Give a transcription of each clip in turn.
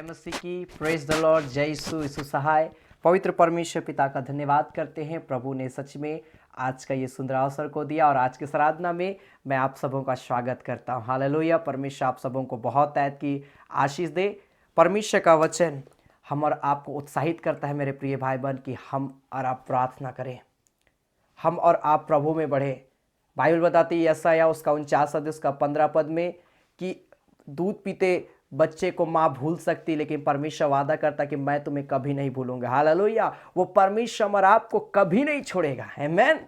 मसीह की praise the Lord. जय यीशु सहाय। पवित्र परमेश्वर पिता का धन्यवाद करते हैं। प्रभु ने सच में आज का ये सुंदर अवसर को दिया और आज के आराधना में मैं आप सबों का स्वागत करता हूँ। हालेलुया। परमेश्वर आप सबों को बहुत तैत की आशीष दे। परमेश्वर का वचन हम और आपको उत्साहित करता है मेरे प्रिय भाई बहन कि हम और आप प्रार्थना करें, हम और आप प्रभु में बढ़े। बाइबल बताती है यशायाह उसका 49 अध्याय उसका 15 पद में कि दूध पीते बच्चे को माँ भूल सकती, लेकिन परमेश्वर वादा करता कि मैं तुम्हें कभी नहीं भूलूंगा। हालेलुया। वो परमेश्वर और आपको कभी नहीं छोड़ेगा। आमीन।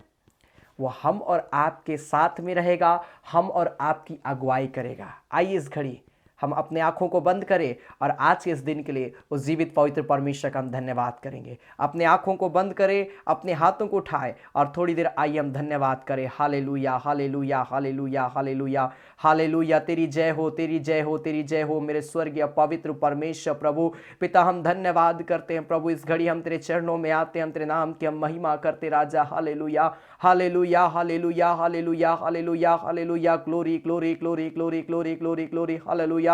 वो हम और आपके साथ में रहेगा, हम और आपकी अगुवाई करेगा। आइए इस घड़ी हम अपने आंखों को बंद करें और आज के इस दिन के लिए उस जीवित पवित्र परमेश्वर का हम धन्यवाद करेंगे। अपने आंखों को बंद करें, अपने हाथों को उठाएं और थोड़ी देर आइए हम धन्यवाद करें। Hallelujah hallelujah hallelujah hallelujah hallelujah. तेरी जय हो, तेरी जय हो, तेरी जय हो मेरे स्वर्गीय पवित्र परमेश्वर। प्रभु पिता हम धन्यवाद करते हैं। प्रभु इस घड़ी हम तेरे चरणों में आते हैं, हम तेरे नाम की हम महिमा करते राजा। Hallelujah hallelujah hallelujah hallelujah hallelujah hallelujah. Glory glory glory glory glory glory glory. Hallelujah.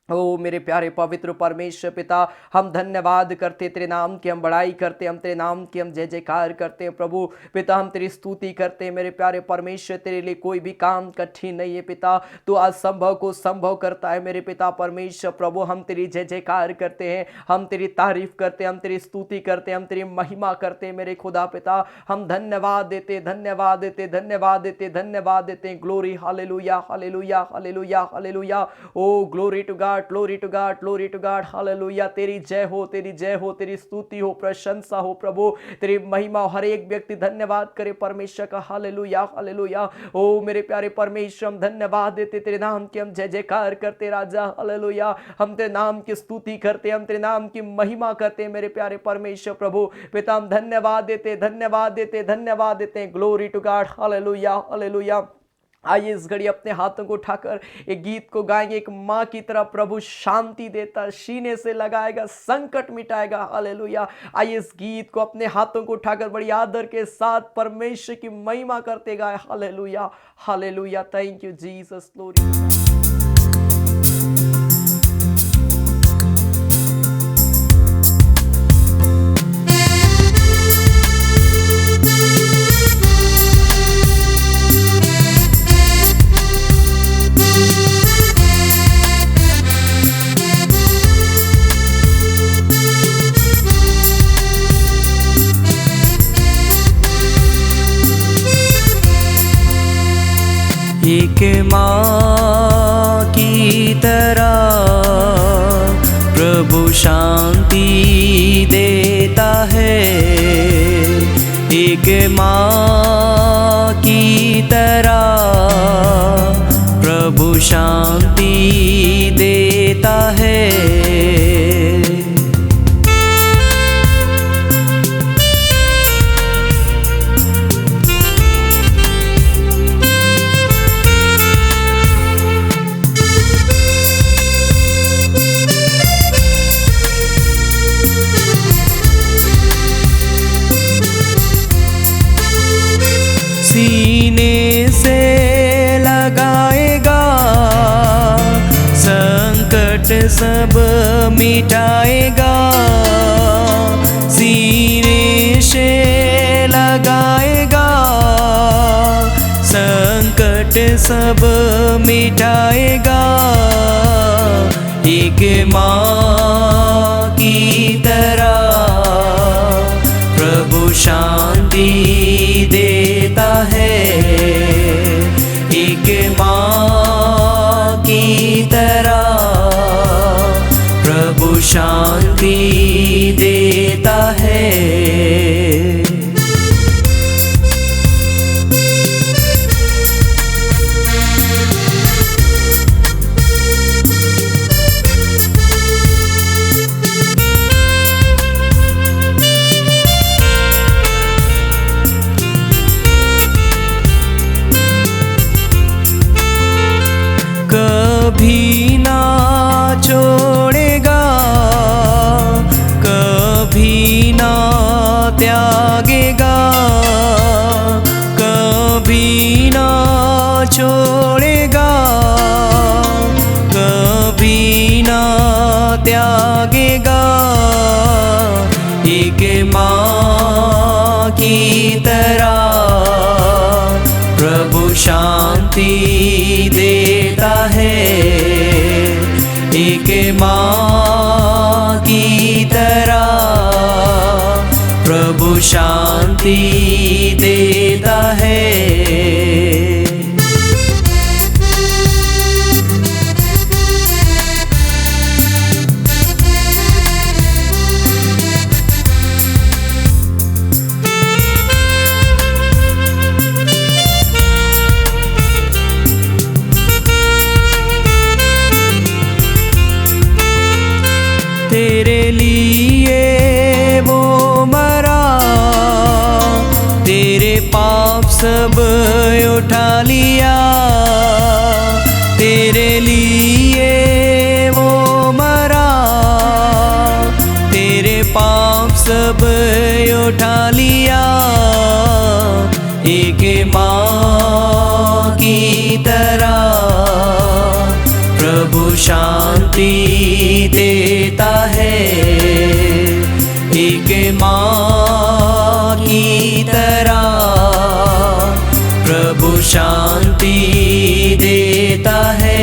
ओ मेरे प्यारे पवित्र परमेश्वर पिता, हम धन्यवाद करते, तेरे नाम की हम बड़ाई करते, हम तेरे नाम की हम जय जयकार करते हैं। प्रभु पिता हम तेरी स्तुति करते हैं। मेरे प्यारे परमेश्वर तेरे लिए कोई भी काम कठिन नहीं है पिता, तू असंभव को संभव करता है। मेरे पिता परमेश्वर प्रभु हम तेरी जय जयकार करते हैं, हम तेरी तारीफ करते हैं, हम तेरी स्तुति करते हैं, हम तेरी महिमा करते हैं। मेरे खुदा पिता हम धन्यवाद देते, धन्यवाद देते, धन्यवाद देते, धन्यवाद देते हैं। Glory hallelujah hallelujah hallelujah hallelujah. Oh glory to God, glory to God, glory to God. Hallelujah. तेरी जय हो, तेरी जय हो, तेरी स्तुति हो, प्रशंसा हो प्रभु, तेरी महिमा हो। हर एक व्यक्ति धन्यवाद करे परमेश्वर का। Hallelujah hallelujah. ओ मेरे प्यारे परमेश्वर हम धन्यवाद देते, तेरे नाम की हम जय जयकार करते राजा। हालेलुया। हम तेरे नाम की स्तुति करते, हम तेरे नाम की महिमा करते मेरे प्यारे परमेश्वर प्रभु पिता हम धन्यवाद देते, धन्यवाद देते, धन्यवाद देते हैं। Glory to God. Hallelujah hallelujah. आइए इस घड़ी अपने हाथों को उठाकर एक गीत को गाएंगे। एक माँ की तरह प्रभु शांति देता, सीने से लगाएगा, संकट मिटाएगा। हालेलुया। आइए इस गीत को अपने हाथों को उठाकर बड़ी आदर के साथ परमेश्वर की महिमा करते गाए। Hallelujah hallelujah. Thank you Jesus. Glory. एक माँ की तरह प्रभु शांति देता है। एक माँ की तरह प्रभु शांति देता है। सीने से लगाएगा, संकट सब मिटाएगा। सीने से लगाएगा, संकट सब मिटाएगा। एक माँ की तरह प्रभु शांति देता है। एक माँ की तरह प्रभु शांति देता है। कभी ना छोड़ेगा, कभी ना त्यागेगा, कभी ना छोड़ेगा, कभी ना त्यागेगा। प्रभु शांति देता है, एक माँ की तरह प्रभु शांति देता है। तेरे लिए वो मरा, तेरे पाप सब उठा लिया। तेरे लिए वो मरा, तेरे पाप सब उठा लिया। एक माँ की तरह प्रभु शांति देता है, एक माँ की तरह प्रभु शांति देता है।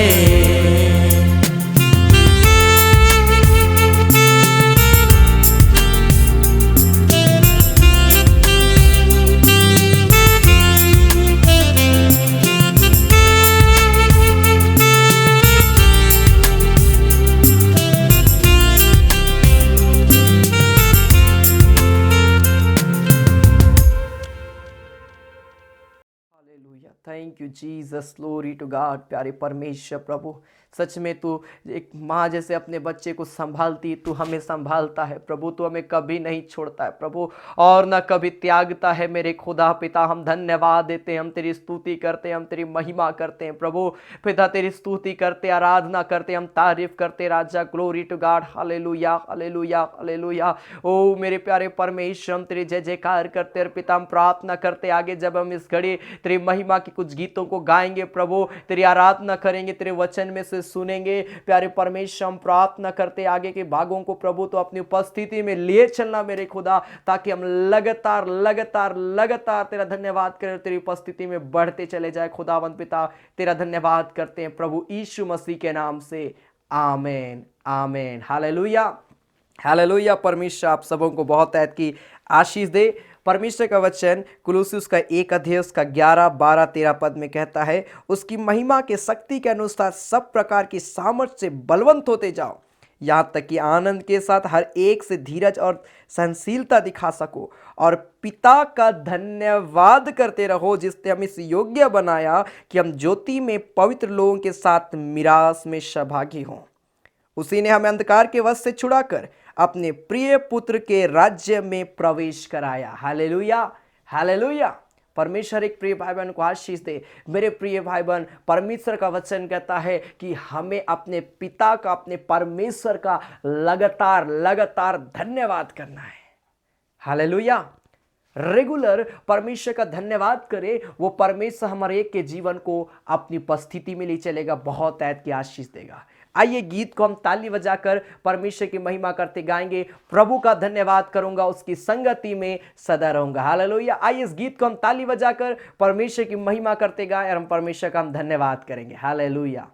Thank you Jesus, glory to God. प्यारे परमेश्वर प्रभु, सच में तू एक माँ जैसे अपने बच्चे को संभालती, तू हमें संभालता है प्रभु। तू हमें कभी नहीं छोड़ता है प्रभु, और न कभी त्यागता है मेरे खुदा पिता। हम धन्यवाद देते हैं, हम तेरी स्तुति करते हैं, हम तेरी महिमा करते हैं प्रभु पिता। तेरी स्तुति करते, आराधना करते, हम तारीफ करते राजा। Glory to God, hallelujah hallelujah hallelujah. ओ मेरे प्यारे परमेश्वर, हम तेरी जय जयकार करते हैं पिता। हम प्रार्थना करते आगे जब हम इस घड़ी तेरी महिमा की कुछ गीतों को गाएंगे प्रभु, तेरी आराधना करेंगे, तेरे वचन में से सुनेंगे प्यारे परमेश्वर। हम प्रार्थना करते आगे के भागों को प्रभु तो अपनी उपस्थिति में लिए चलना मेरे खुदा, ताकि हम लगातार लगातार लगातार तेरा धन्यवाद करें, तेरी उपस्थिति में बढ़ते चले जाए खुदावंद पिता। तेरा धन्यवाद करते हैं प्रभु यीशु मसीह के नाम से, आमीन आमीन। Hallelujah hallelujah. परमेश्वर आप सबों को बहुत ऐत की आशीष दे। परमेश्वर का वचन कुलुस्सियों का 1 अध्याय उसका 11, 12, 13 पद में कहता है, उसकी महिमा के शक्ति के अनुसार सब प्रकार की सामर्थ्य से बलवंत होते जाओ, यहाँ तक कि आनंद के साथ हर एक से धीरज और सहनशीलता दिखा सको, और पिता का धन्यवाद करते रहो जिसने हमें इस योग्य बनाया कि हम ज्योति में पवित्र लोगों के साथ मिरास में सहभागी हों। उसी ने हमें अंधकार के वश से छुड़ाकर अपने प्रिय पुत्र के राज्य में प्रवेश कराया। Hallelujah hallelujah. परमेश्वर एक प्रिय भाई बहन को आशीष दे। मेरे प्रिय भाई बहन, परमेश्वर का वचन कहता है कि हमें अपने पिता का, अपने परमेश्वर का लगातार लगातार धन्यवाद करना है। हालेलुया। रेगुलर परमेश्वर का धन्यवाद करे, वो परमेश्वर हमारे एक के जीवन को अपनी उपस्थिति में ले चलेगा, बहुत ऐत की आशीष देगा। आइए गीत को हम ताली बजाकर परमेश्वर की महिमा करते गाएंगे। प्रभु का धन्यवाद करूंगा, उसकी संगति में सदा रहूंगा। हालेलुया। आइए इस गीत को हम ताली बजाकर परमेश्वर की महिमा करते गाएं और हम परमेश्वर का हम धन्यवाद करेंगे। हालेलुया।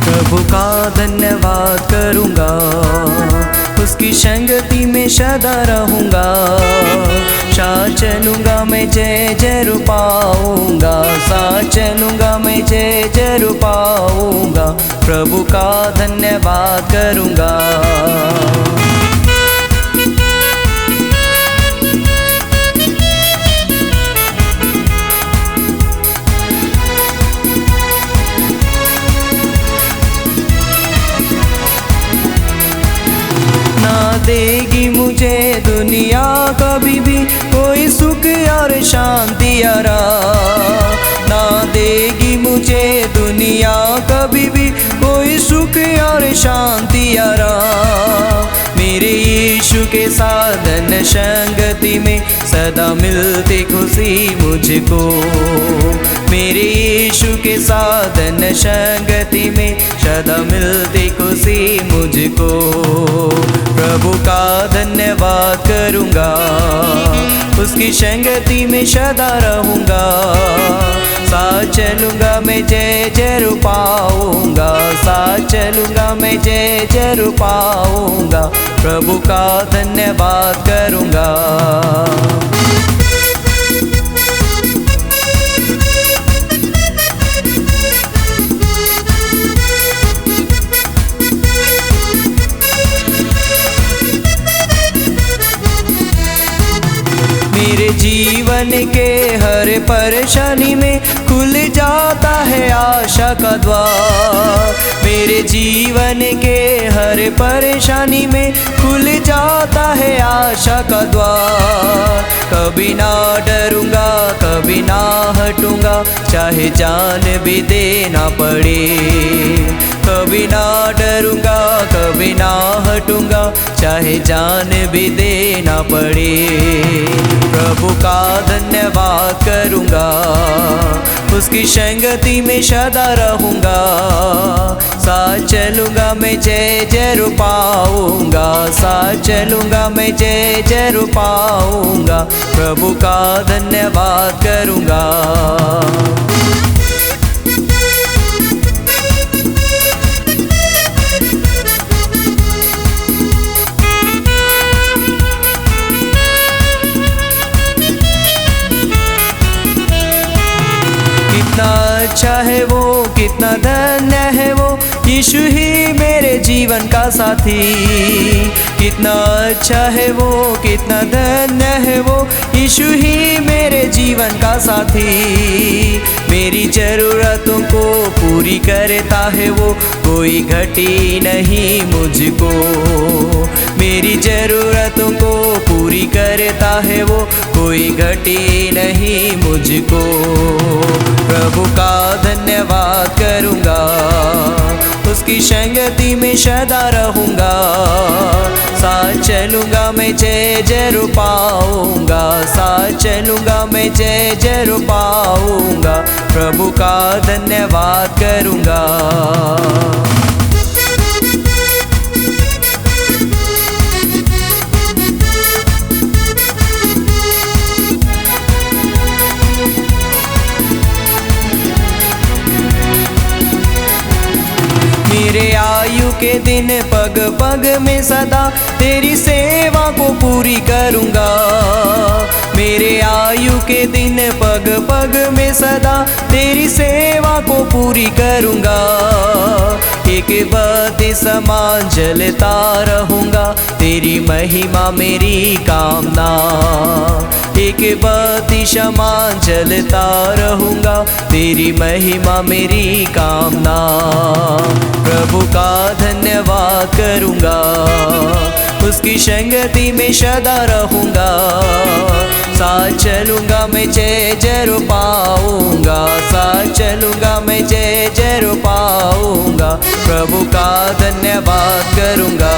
प्रभु का धन्यवाद करूंगा, उसकी संगति में सदा रहूंगा। साथ चलूंगा मैं जय जय पाऊंगा, साथ चलूंगा मैं जय जय पाऊंगा। प्रभु का धन्यवाद करूंगा। देगी मुझे दुनिया कभी भी कोई सुख और शांति यारा, ना देगी मुझे दुनिया कभी भी कोई सुख और शांति आराम मेरे यीशु के साधन संगति में सदा मिलती खुशी मुझको। मेरे यीशु के साधन संगति में सदा मिलती खुशी मुझको। प्रभु का धन्यवाद करूँगा, उसकी संगति में सदा रहूँगा। साथ चलूँगा मैं जय जय पाऊँगा, साथ चलूँगा मैं जय जय पाऊँगा। प्रभु का धन्यवाद करूँगा। मेरे जीवन के हर परेशानी में खुल जाता है आशा का द्वार। मेरे जीवन के हर परेशानी में खुल जाता है आशा का द्वार। कभी ना डरूंगा, कभी ना हटूंगा, चाहे जान भी देना पड़े। कभी ना डरूंगा, कभी ना हटूंगा, चाहे जान भी देना पड़े। प्रभु का धन्यवाद करूंगा, उसकी संगति में सदा रहूंगा। साथ चलूंगा मैं जय जय पाऊंगा, साथ चलूंगा मैं जय जय पाऊंगा। प्रभु का धन्यवाद करूंगा। कितना अच्छा है वो, कितना धन्य है वो, यीशु ही मेरे जीवन का साथी। कितना अच्छा है वो, कितना धन्य है वो, यीशु ही मेरे जीवन का साथी। मेरी ज़रूरतों को पूरी करता है वो, कोई घटी नहीं मुझको। मेरी ज़रूरतों को पूरी करता है वो, कोई घटी नहीं मुझको। प्रभु का धन्यवाद करूँगा, उसकी संगति में सदा रहूँगा। साथ चलूँगा मैं जय जय पाऊँगा, साथ चलूँगा मैं जय जय पाऊँगा। प्रभु का धन्यवाद करूँगा। मेरे आयु के दिन पग पग में सदा तेरी सेवा को पूरी करूँगा। मेरे आयु के दिन पग पग में सदा तेरी सेवा को पूरी करूँगा। एक बत्ती समान जलता रहूँगा, तेरी महिमा मेरी कामना। एक बत्ती समान जलता रहूँगा, तेरी महिमा मेरी कामना। प्रभु का धन्यवाद करूँगा, उसकी संगति में सदा रहूँगा। साथ चलूँगा मैं जय जय पाऊँगा, साथ चलूँगा मैं जय जय पाऊँगा। प्रभु का धन्यवाद करूँगा।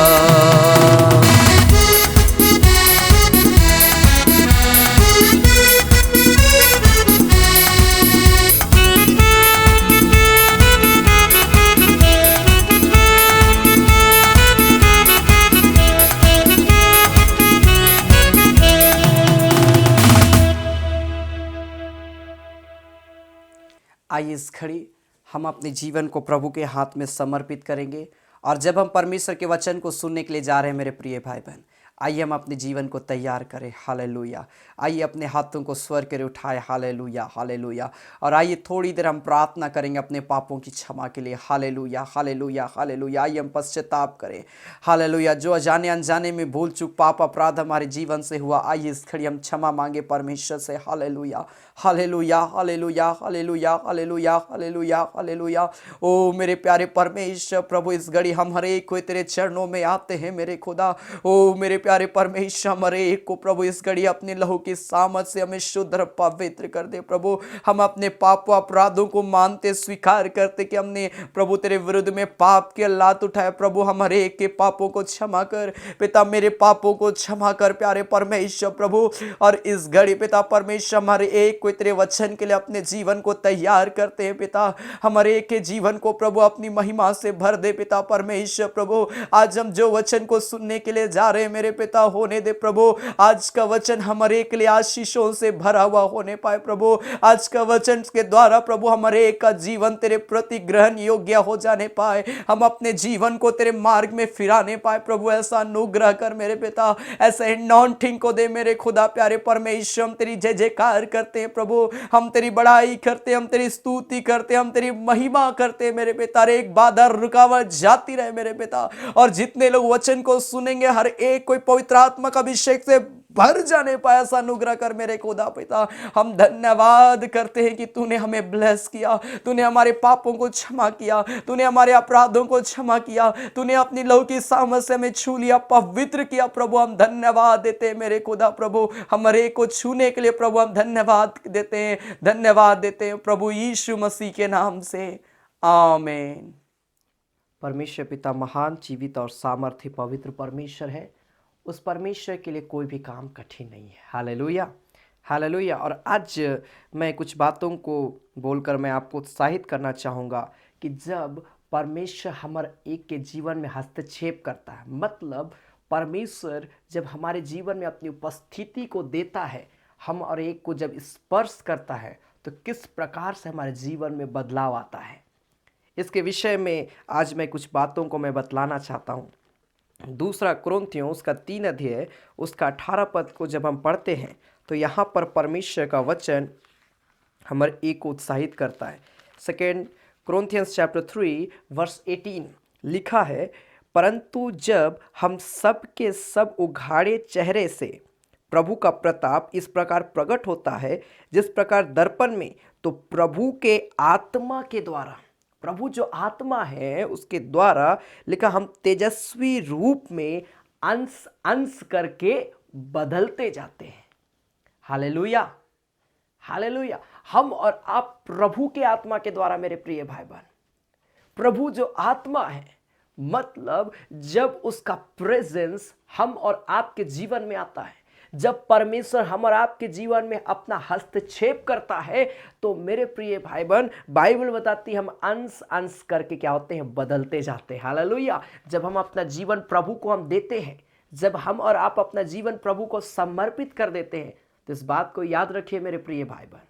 आइए इस घड़ी हम अपने जीवन को प्रभु के हाथ में समर्पित करेंगे। और जब हम परमेश्वर के वचन को सुनने के लिए जा रहे हैं मेरे प्रिय भाई बहन, आइए हम अपने जीवन को तैयार करें। हालेलुया। आइए अपने हाथों को स्वर करे उठाए। Hallelujah hallelujah. और आइए थोड़ी देर हम प्रार्थना करेंगे अपने पापों की क्षमा के लिए। Hallelujah hallelujah hallelujah. आइए हम पश्चाताप करें। हालेलुया। जो अजाने अनजाने में भूल चूक पाप अपराध हमारे जीवन से हुआ, आइए इस घड़ी हम क्षमा मांगे परमेश्वर से। Hallelujah hallelujah hallelujah hallelujah hallelujah hallelujah hallelujah. ओ मेरे प्यारे परमेश्वर प्रभु, इस घड़ी हम हर एक कोई तेरे चरणों में आते हैं मेरे खुदा। ओ मेरे प्यारे परमेश्वर हमारे एक को प्रभु इस घड़ी अपने लहू की सामर्थ से हमें शुद्ध और पवित्र कर दे प्रभु। हम अपने पाप अपराधों को मानते स्वीकार करते कि हमने प्रभु तेरे विरुद्ध में पाप के लात उठाए प्रभु। हमारे एक के पापों को क्षमा कर पिता, मेरे पापों को क्षमा कर प्यारे परमेश्वर प्रभु। और इस घड़ी पिता परमेश्वर हमारे एक को तेरे वचन के लिए अपने जीवन को तैयार करते हैं पिता। हमारे एक के जीवन को प्रभु अपनी महिमा से भर दे पिता परमेश्वर प्रभु। आज हम जो वचन को सुनने के लिए जा रहे हैं मेरे पिता, होने दे प्रभु आज का वचन हमारे एक के लिए आशीषों से भरा हुआ होने पाए प्रभु। आज का वचन के द्वारा प्रभु हमारे एक का जीवन तेरे प्रति ग्रहण योग्य हो जाने पाए, हम अपने जीवन को तेरे मार्ग में फिराने पाए प्रभु। ऐसा अनुग्रह कर मेरे पिता, ऐसा अनॉइंटिंग को दे मेरे खुदा प्यारे परमेश्वर। हम तेरी जय जयकार करते हैं प्रभु, हम तेरी बड़ाई करते हैं, हम तेरी स्तुति करते हैं, हम तेरी महिमा करते हैं मेरे पिता। एक बाधा रुकावट जाती रहे मेरे पिता, और जितने लोग वचन को सुनेंगे हर एक कोई पवित्र आत्मा का अभिषेक से भर जाने पाए, ऐसा अनुग्रह कर मेरे खुदा पिता। हम धन्यवाद करते हैं कि तूने हमें ब्लेस किया, तूने हमारे पापों को क्षमा किया, तूने हमारे अपराधों को क्षमा किया, तूने अपनी लहू की सामर्थ से हमें छू लिया, पवित्र किया प्रभु। हम धन्यवाद देते हैं मेरे खुदा प्रभु, हमारे को छूने के लिए प्रभु हम धन्यवाद देते हैं, धन्यवाद देते हैं प्रभु यीशु मसीह के नाम से, आमीन। परमेश्वर पिता महान, जीवित और सामर्थ्य पवित्र परमेश्वर है। उस परमेश्वर के लिए कोई भी काम कठिन नहीं है। Hallelujah, hallelujah. और आज मैं कुछ बातों को बोलकर मैं आपको उत्साहित करना चाहूँगा कि जब परमेश्वर हमारे एक के जीवन में हस्तक्षेप करता है, मतलब परमेश्वर जब हमारे जीवन में अपनी उपस्थिति को देता है, हम और एक को जब स्पर्श करता है, तो किस प्रकार से हमारे जीवन में बदलाव आता है, इसके विषय में आज मैं कुछ बातों को मैं बतलाना चाहता हूँ। दूसरा कुरिन्थियों उसका 3 अध्याय उसका 18 पद को जब हम पढ़ते हैं तो यहाँ पर परमेश्वर का वचन हमारे एक को उत्साहित करता है। 2 Corinthians chapter 3 verse 18 लिखा है, परंतु जब हम सब के सब उघाड़े चेहरे से प्रभु का प्रताप इस प्रकार प्रकट होता है जिस प्रकार दर्पण में, तो प्रभु के आत्मा के द्वारा, प्रभु जो आत्मा है उसके द्वारा लिखा, हम तेजस्वी रूप में अंश अंश करके बदलते जाते हैं। Hallelujah, hallelujah. हम और आप प्रभु के आत्मा के द्वारा मेरे प्रिय भाई बहन, प्रभु जो आत्मा है, मतलब जब उसका प्रेजेंस हम और आपके जीवन में आता है, जब परमेश्वर हम और आपके जीवन में अपना हस्तक्षेप करता है, तो मेरे प्रिय भाई बहन बाइबल बताती है हम अंश अंश करके क्या होते हैं, बदलते जाते हैं। हालेलुया। जब हम अपना जीवन प्रभु को हम देते हैं, जब हम और आप अपना जीवन प्रभु को समर्पित कर देते हैं, तो इस बात को याद रखिए मेरे प्रिय भाई बहन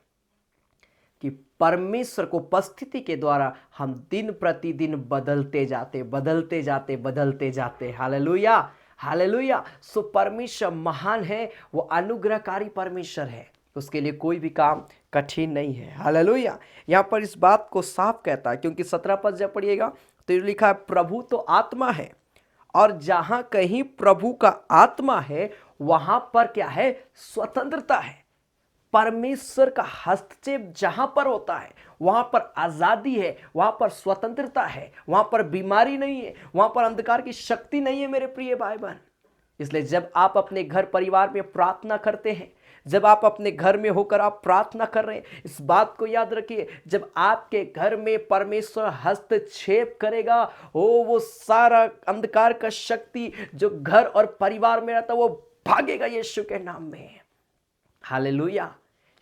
कि परमेश्वर को उपस्थिति के द्वारा हम दिन प्रतिदिन बदलते जाते बदलते जाते बदलते जाते। Hallelujah, hallelujah. सो परमेश्वर महान है, वो अनुग्रहकारी परमेश्वर है, उसके लिए कोई भी काम कठिन नहीं है। हालेलुया। यहाँ पर इस बात को साफ कहता है, क्योंकि 17 पद जब पढ़िएगा तो ये लिखा है, प्रभु तो आत्मा है, और जहां कहीं प्रभु का आत्मा है वहां पर क्या है, स्वतंत्रता है। परमेश्वर का हस्तक्षेप जहां पर होता है वहां पर आजादी है, वहां पर स्वतंत्रता है, वहां पर बीमारी नहीं है, वहां पर अंधकार की शक्ति नहीं है मेरे प्रिय भाई बहन। इसलिए जब आप अपने घर परिवार में प्रार्थना करते हैं, जब आप अपने घर में होकर आप प्रार्थना कर रहे हैं, इस बात को याद रखिए, जब आपके घर में परमेश्वर हस्तक्षेप करेगा, वो सारा अंधकार का शक्ति जो घर और परिवार में रहता है वो भागेगा यीशु के नाम में। हालेलुया।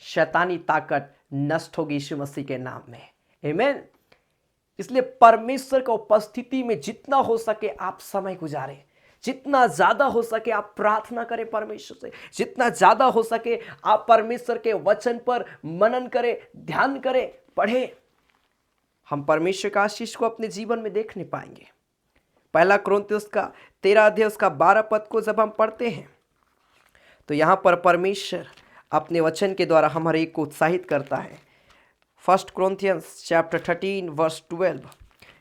शैतानी ताकत नष्ट होगी यीशु मसीह के नाम में। आमीन। इसलिए परमेश्वर का उपस्थिति में जितना हो सके आप समय गुजारें, जितना ज्यादा हो सके आप प्रार्थना करें परमेश्वर से, जितना ज्यादा हो सके आप परमेश्वर के वचन पर मनन करें, ध्यान करें, पढ़ें। हम परमेश्वर का आशीष को अपने जीवन में देख नहीं पाएंगे। 1 कुरिन्थियों उसका 13 अध्याय उसका 12 पद को जब हम पढ़ते हैं तो यहाँ पर परमेश्वर अपने वचन के द्वारा हमारे एक को उत्साहित करता है। 1 Corinthians chapter 13 verse 12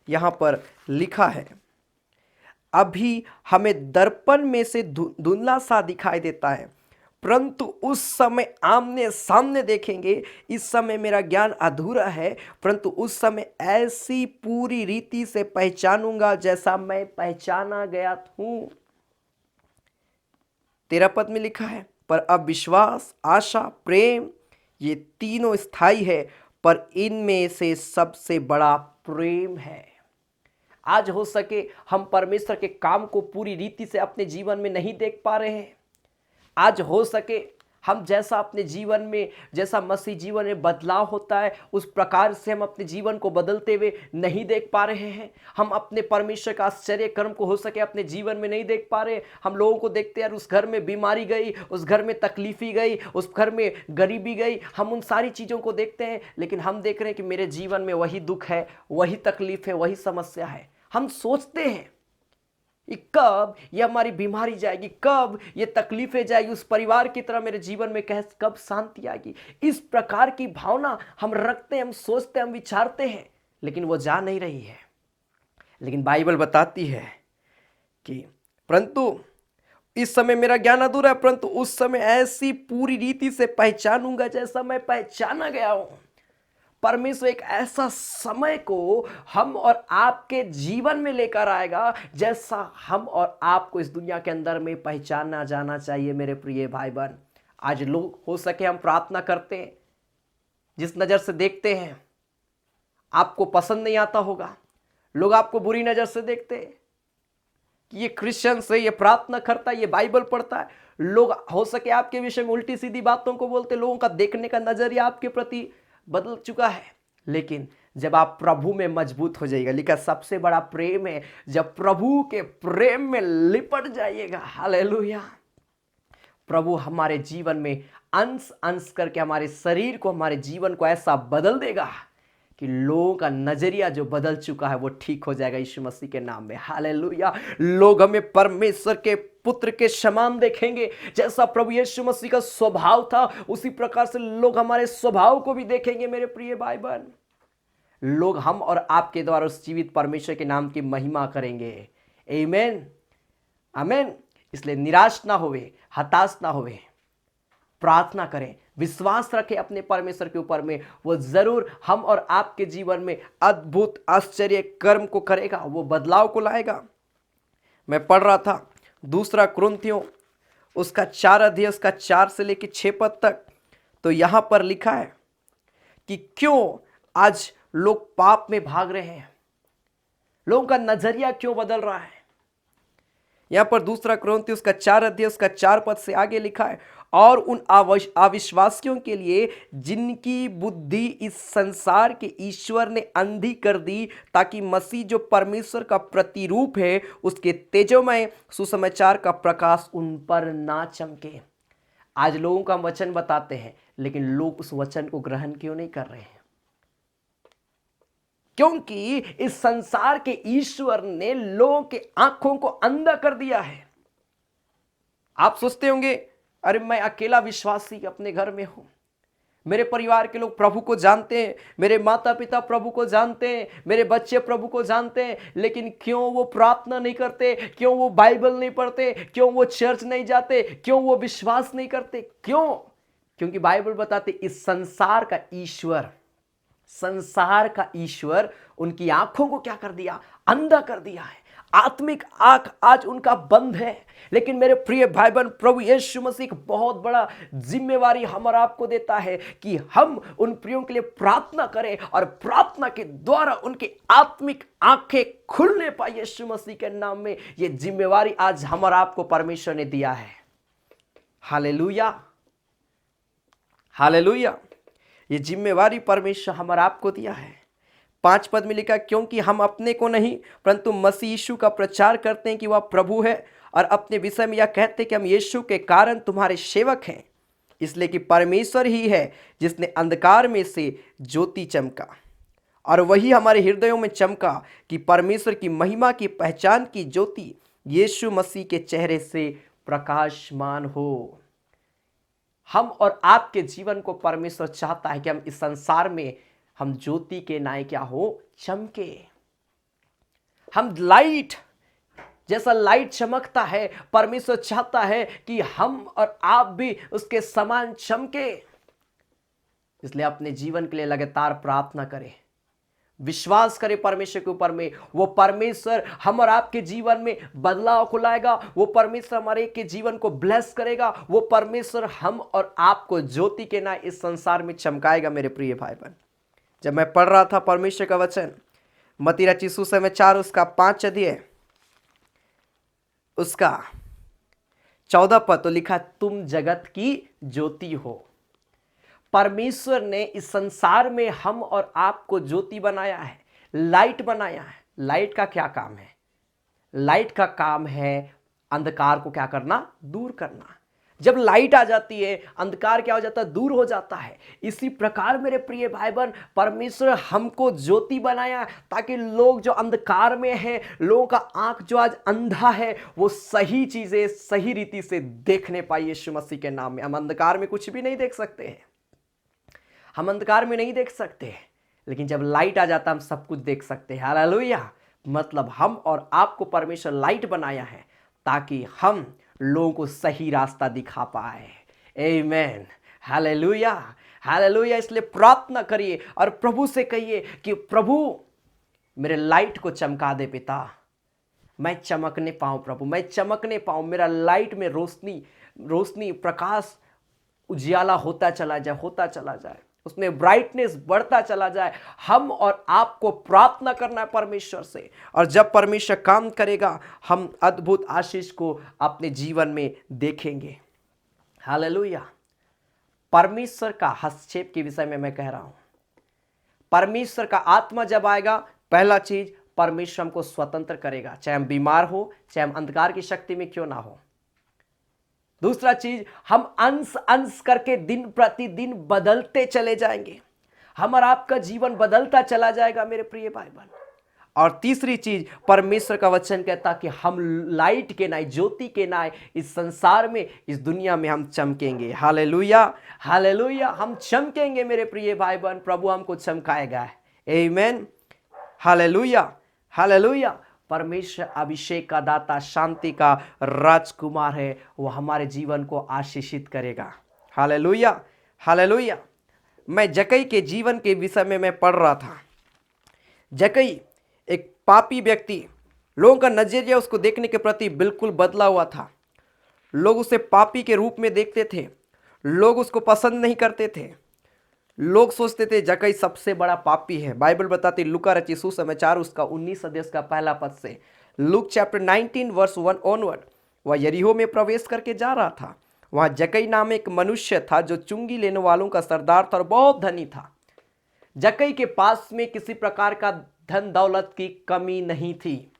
यहाँ पर लिखा है, अभी हमें दर्पण में से धुंधला सा दिखाई देता है, परंतु उस समय आमने सामने देखेंगे। इस समय मेरा ज्ञान अधूरा है, परंतु उस समय ऐसी पूरी रीति से पहचानूंगा जैसा मैं पहचाना गया हूं। 13 पद में लिखा है, पर अब विश्वास, आशा, प्रेम ये तीनों स्थायी है, पर इनमें से सबसे बड़ा प्रेम है। आज हो सके हम परमेश्वर के काम को पूरी रीति से अपने जीवन में नहीं देख पा रहे हैं। आज हो सके हम जैसा अपने जीवन में, जैसा मसीह जीवन में बदलाव होता है, उस प्रकार से हम अपने जीवन को बदलते हुए नहीं देख पा रहे हैं। हम अपने परमेश्वर का आश्चर्य कर्म को हो सके अपने जीवन में नहीं देख पा रहे। हम लोगों को देखते हैं, उस घर में बीमारी गई, उस घर में तकलीफी गई, उस घर में गरीबी गई, हम उन सारी चीज़ों को देखते हैं, लेकिन हम देख रहे हैं कि मेरे जीवन में वही दुख है, वही तकलीफ है, वही समस्या है। हम सोचते हैं कि कब ये हमारी बीमारी जाएगी, कब ये तकलीफें जाएगी, उस परिवार की तरह मेरे जीवन में कब शांति आएगी। इस प्रकार की भावना हम रखते हैं, हम सोचते हैं, हम विचारते हैं, लेकिन वो जा नहीं रही है। लेकिन बाइबल बताती है कि परंतु इस समय मेरा ज्ञान अधूरा है, परंतु उस समय ऐसी पूरी रीति से पहचानूंगा जैसा मैं पहचाना गया हूं। परमेश्वर एक ऐसा समय को हम और आपके जीवन में लेकर आएगा जैसा हम और आपको इस दुनिया के अंदर में पहचाना जाना चाहिए। मेरे प्रिय भाई बहन, आज लोग हो सके हम प्रार्थना करते हैं, जिस नज़र से देखते हैं आपको पसंद नहीं आता होगा। लोग आपको बुरी नज़र से देखते हैं कि ये क्रिश्चियन से, ये प्रार्थना करता है, ये बाइबल पढ़ता है। लोग हो सके आपके विषय में उल्टी सीधी बातों को बोलते। लोगों का देखने का नजरिया आपके प्रति बदल चुका है। लेकिन जब आप प्रभु में मजबूत हो जाइएगा, लिखा सबसे बड़ा प्रेम है, जब प्रभु के प्रेम में लिपट जाइएगा, हालेलुया, प्रभु हमारे जीवन में अंश अंश करके हमारे शरीर को, हमारे जीवन को ऐसा बदल देगा कि लोगों का नजरिया जो बदल चुका है वो ठीक हो जाएगा यीशु मसीह के नाम में, हालेलुया। लोग हमें परमेश्वर के पुत्र के समान देखेंगे। जैसा प्रभु यीशु मसीह का स्वभाव था, उसी प्रकार से लोग हमारे स्वभाव को भी देखेंगे। मेरे प्रिय भाई बहन, लोग हम और आपके द्वारा उस जीवित परमेश्वर के नाम की महिमा करेंगे। आमीन, आमीन। इसलिए निराश ना होवे, हताश ना होवे, प्रार्थना करें, विश्वास रखें अपने परमेश्वर के ऊपर में। वो जरूर हम और आपके जीवन में अद्भुत आश्चर्य कर्म को करेगा, वो बदलाव को लाएगा। मैं पढ़ रहा था 2 कुरिन्थियों उसका 4 अध्याय उसका 4 से लेकर 6 पद तक, तो यहां पर लिखा है कि क्यों आज लोग पाप में भाग रहे हैं, लोगों का नजरिया क्यों बदल रहा है। यहां पर 2 कुरिन्थियों उसका 4 अध्याय उसका 4 पद से आगे लिखा है, और उन अविश्वासियों के लिए जिनकी बुद्धि इस संसार के ईश्वर ने अंधी कर दी, ताकि मसीह जो परमेश्वर का प्रतिरूप है उसके तेजोमय सुसमाचार का प्रकाश उन पर ना चमके। आज लोगों का वचन बताते हैं, लेकिन लोग उस वचन को ग्रहण क्यों नहीं कर रहे हैं? क्योंकि इस संसार के ईश्वर ने लोगों के आंखों को अंधा कर दिया है। आप सोचते होंगे, अरे मैं अकेला विश्वासी अपने घर में हूं, मेरे परिवार के लोग प्रभु को जानते हैं, मेरे माता पिता प्रभु को जानते हैं, मेरे बच्चे प्रभु को जानते हैं, लेकिन क्यों वो प्रार्थना नहीं करते, क्यों वो बाइबल नहीं पढ़ते, क्यों वो चर्च नहीं जाते, क्यों वो विश्वास नहीं करते? क्यों? क्योंकि बाइबल बताते इस संसार का ईश्वर उनकी आंखों को क्या कर दिया? अंधा कर दिया है। आत्मिक आंख आज उनका बंद है। लेकिन मेरे प्रिय भाई बहन, प्रभु यीशु मसीह एक बहुत बड़ा जिम्मेवारी हम और आपको देता है कि हम उन प्रियों के लिए प्रार्थना करें और प्रार्थना के द्वारा उनकी आत्मिक आंखें खुलने पाए यीशु मसीह के नाम में। यह जिम्मेवारी आज हम और आपको परमेश्वर ने दिया है। Hallelujah, hallelujah. ये जिम्मेवारी परमेश्वर हम और आपको दिया है। 5 पद में लिखा, क्योंकि हम अपने को नहीं परंतु मसीह यीशु का प्रचार करते हैं कि वह प्रभु है, और अपने विषय में यह कहते हैं कि हम यीशु के कारण तुम्हारे सेवक हैं, इसलिए कि परमेश्वर ही है जिसने अंधकार में से ज्योति चमका, और वही हमारे हृदयों में चमका कि परमेश्वर की महिमा की पहचान की ज्योति यीशु मसीह के चेहरे से प्रकाशमान हो। हम और आपके जीवन को परमेश्वर चाहता है कि हम इस संसार में हम ज्योति के नाय क्या हो? चमके। हम लाइट, जैसा लाइट चमकता है, परमेश्वर चाहता है कि हम और आप भी उसके समान चमके। इसलिए अपने जीवन के लिए लगातार प्रार्थना करें, विश्वास करें परमेश्वर के ऊपर में, वो परमेश्वर हम और आपके जीवन में बदलाव को लाएगा। वो परमेश्वर हमारे के जीवन को ब्लेस करेगा। वो परमेश्वर हम और आपको ज्योति के ना इस संसार में चमकाएगा। मेरे प्रिय भाई बहन, जब मैं पढ़ रहा था परमेश्वर का वचन मत्ती रचित सुसमाचार 4 उसका 5 अध्याय उसका 14 पद, तो लिखा तुम जगत की ज्योति हो। परमेश्वर ने इस संसार में हम और आपको ज्योति बनाया है, लाइट बनाया है। लाइट का क्या काम है? लाइट का काम है अंधकार को क्या करना? दूर करना। जब लाइट आ जाती है अंधकार क्या हो जाता है? दूर हो जाता है। इसी प्रकार मेरे प्रिय भाई बहन, परमेश्वर हमको ज्योति बनाया ताकि लोग जो अंधकार में हैं, लोगों का आंख जो आज अंधा है, वो सही चीजें सही रीति से देखने पाए यीशु मसीह के नाम में। हम अंधकार में कुछ भी नहीं देख सकते हैं, हम अंधकार में नहीं देख सकते, लेकिन जब लाइट आ जाता है हम सब कुछ देख सकते हैं। हालेलुया। मतलब हम और आपको परमेश्वर लाइट बनाया है ताकि हम लोगों को सही रास्ता दिखा पाए। आमीन। Hallelujah, hallelujah. इसलिए प्रार्थना करिए और प्रभु से कहिए कि प्रभु मेरे लाइट को चमका दे पिता, मैं चमकने पाऊँ प्रभु, मैं चमकने पाऊँ। मेरा लाइट में रोशनी प्रकाश उजियाला होता चला जाए, होता चला जाए, उसमें ब्राइटनेस बढ़ता चला जाए। हम और आपको प्रार्थना करना है परमेश्वर से, और जब परमेश्वर काम करेगा हम अद्भुत आशीष को अपने जीवन में देखेंगे। हालेलुया। परमेश्वर का हस्तक्षेप के विषय में मैं कह रहा हूं। परमेश्वर का आत्मा जब आएगा, पहला चीज परमेश्वर हमको स्वतंत्र करेगा, चाहे हम बीमार हो, चाहे हम अंधकार की शक्ति में क्यों ना हो। दूसरा चीज, हम अंश अंश करके दिन प्रतिदिन बदलते चले जाएंगे, हमारा आपका जीवन बदलता चला जाएगा मेरे प्रिय भाई बहन। और तीसरी चीज, परमेश्वर का वचन कहता कि हम लाइट के नाय, ज्योति के नाय इस संसार में, इस दुनिया में हम चमकेंगे। Hallelujah, hallelujah. हम चमकेंगे मेरे प्रिय भाई बहन, प्रभु हमको चमकाएगा। आमीन। Hallelujah, hallelujah. परमेश्वर अभिषेक का दाता, शांति का राजकुमार है, वो हमारे जीवन को आशीषित करेगा। Hallelujah, hallelujah. मैं जक्कई के जीवन के विषय में मैं पढ़ रहा था। जक्कई एक पापी व्यक्ति, लोगों का नजरिया उसको देखने के प्रति बिल्कुल बदला हुआ था। लोग उसे पापी के रूप में देखते थे, लोग उसको पसंद नहीं करते थे। लोग सोचते थे जक्कई सबसे बड़ा पापी है। बाइबल बताती लूका रचित सुसमाचार उसका 19 अध्याय का पहला पद से, लूक चैप्टर 19 वर्स 1 ऑनवर्ड, वह यरीहो में प्रवेश करके जा रहा था। वहां जक्कई नाम एक मनुष्य था जो चुंगी लेने वालों का सरदार था और बहुत धनी था। जक्कई के पास में किसी प्रकार का धन दौलत की कमी नहीं थी,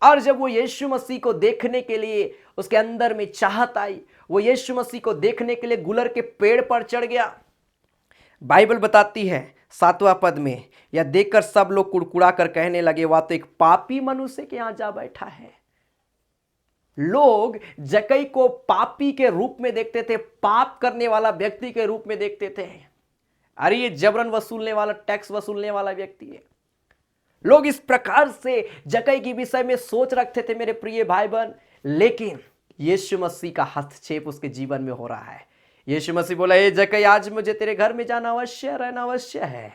और जब वो यीशु मसीह को देखने के लिए उसके अंदर में चाहत आई, वो यीशु मसीह को देखने के लिए गुलर के पेड़ पर चढ़ गया। बाइबल बताती है 7वां पद में, यह देखकर सब लोग कुड़कुड़ा कर कहने लगे, वह तो एक पापी मनुष्य के यहां जा बैठा है। लोग जक्कई को पापी के रूप में देखते थे, पाप करने वाला व्यक्ति के रूप में देखते थे। अरे ये जबरन वसूलने वाला, टैक्स वसूलने वाला व्यक्ति है। लोग इस प्रकार से जक्कई के विषय में सोच रखते थे मेरे प्रिय भाई बहन, लेकिन यीशु मसीह का हस्तक्षेप उसके जीवन में हो रहा है। यीशु मसीह बोला, ए जक्कई, आज मुझे तेरे घर में जाना अवश्य, रहना अवश्य है।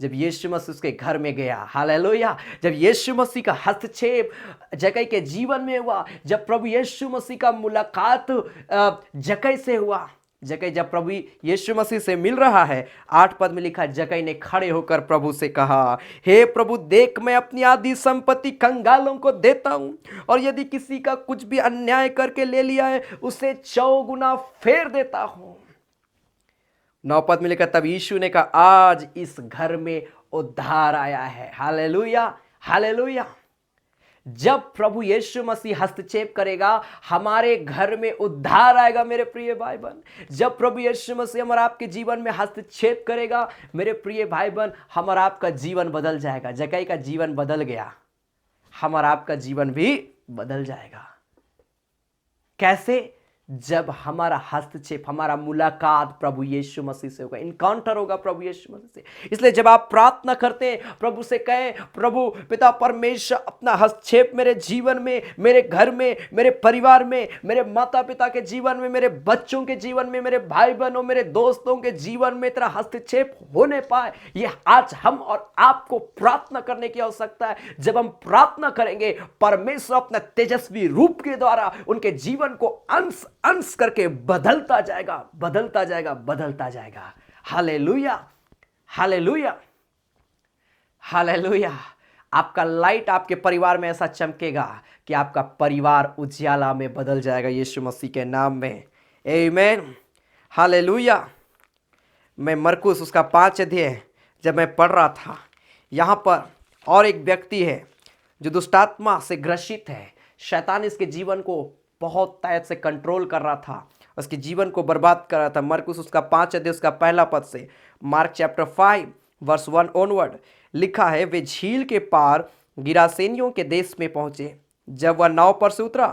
जब यीशु मसीह उसके घर में गया, हालेलुया, जब यीशु मसीह का हस्तक्षेप जक्कई के जीवन में हुआ, जब प्रभु यीशु मसीह का मुलाकात जक्कई से हुआ, जक्कई जब प्रभु यीशु मसीह से मिल रहा है, 8 पद में लिखा, जक्कई ने खड़े होकर प्रभु से कहा, हे प्रभु, देख मैं अपनी आधी संपत्ति कंगालों को देता हूं, और यदि किसी का कुछ भी अन्याय करके ले लिया है उसे 4 गुना फेर देता हूं। 9 पद में लिखा, तब यीशु ने कहा, आज इस घर में उद्धार आया है। Hallelujah, hallelujah. जब प्रभु यीशु मसीह हस्तक्षेप करेगा, हमारे घर में उद्धार आएगा मेरे प्रिय भाई बहन। जब प्रभु यीशु मसीह हमारा आपके जीवन में हस्तक्षेप करेगा मेरे प्रिय भाई बहन, हमारा आपका जीवन बदल जाएगा। जक्कई का जीवन बदल गया, हमारा आपका जीवन भी बदल जाएगा। कैसे? जब हमारा हस्तक्षेप, हमारा मुलाकात प्रभु यीशु मसीह से होगा, इनकाउंटर होगा प्रभु यीशु मसीह से। इसलिए जब आप प्रार्थना करते हैं, प्रभु से कहें, प्रभु पिता परमेश्वर अपना हस्तक्षेप मेरे जीवन में, मेरे घर में, मेरे परिवार में, मेरे माता पिता के जीवन में, मेरे बच्चों के जीवन में, मेरे भाई बहनों, मेरे दोस्तों के जीवन में तेरा हस्तक्षेप होने पाए। ये आज हम और आपको प्रार्थना करने की आवश्यकता है। जब हम प्रार्थना करेंगे, परमेश्वर अपना तेजस्वी रूप के द्वारा उनके जीवन को अंश अंश करके बदलता जाएगा, बदलता जाएगा, बदलता जाएगा। Hallelujah, hallelujah, hallelujah. आपका लाइट आपके परिवार में ऐसा चमकेगा कि आपका परिवार उजियाला में बदल जाएगा यीशु मसीह के नाम में। आमीन, हालेलुया। मैं मरकुस उसका 5 अध्याय जब मैं पढ़ रहा था, यहाँ पर और एक व्यक्ति है जो दुष्टात्मा से ग्रसित है। शैतान इसके जीवन को बहुत तय से कंट्रोल कर रहा था, उसके जीवन को बर्बाद कर रहा था। मरकुस उसका 5 अध्याय उसका पहला पद से, मार्क चैप्टर 5 वर्स 1 ऑनवर्ड लिखा है, वे झील के पार गिरासेनियों के देश में पहुंचे। जब वह नाव पर से उतरा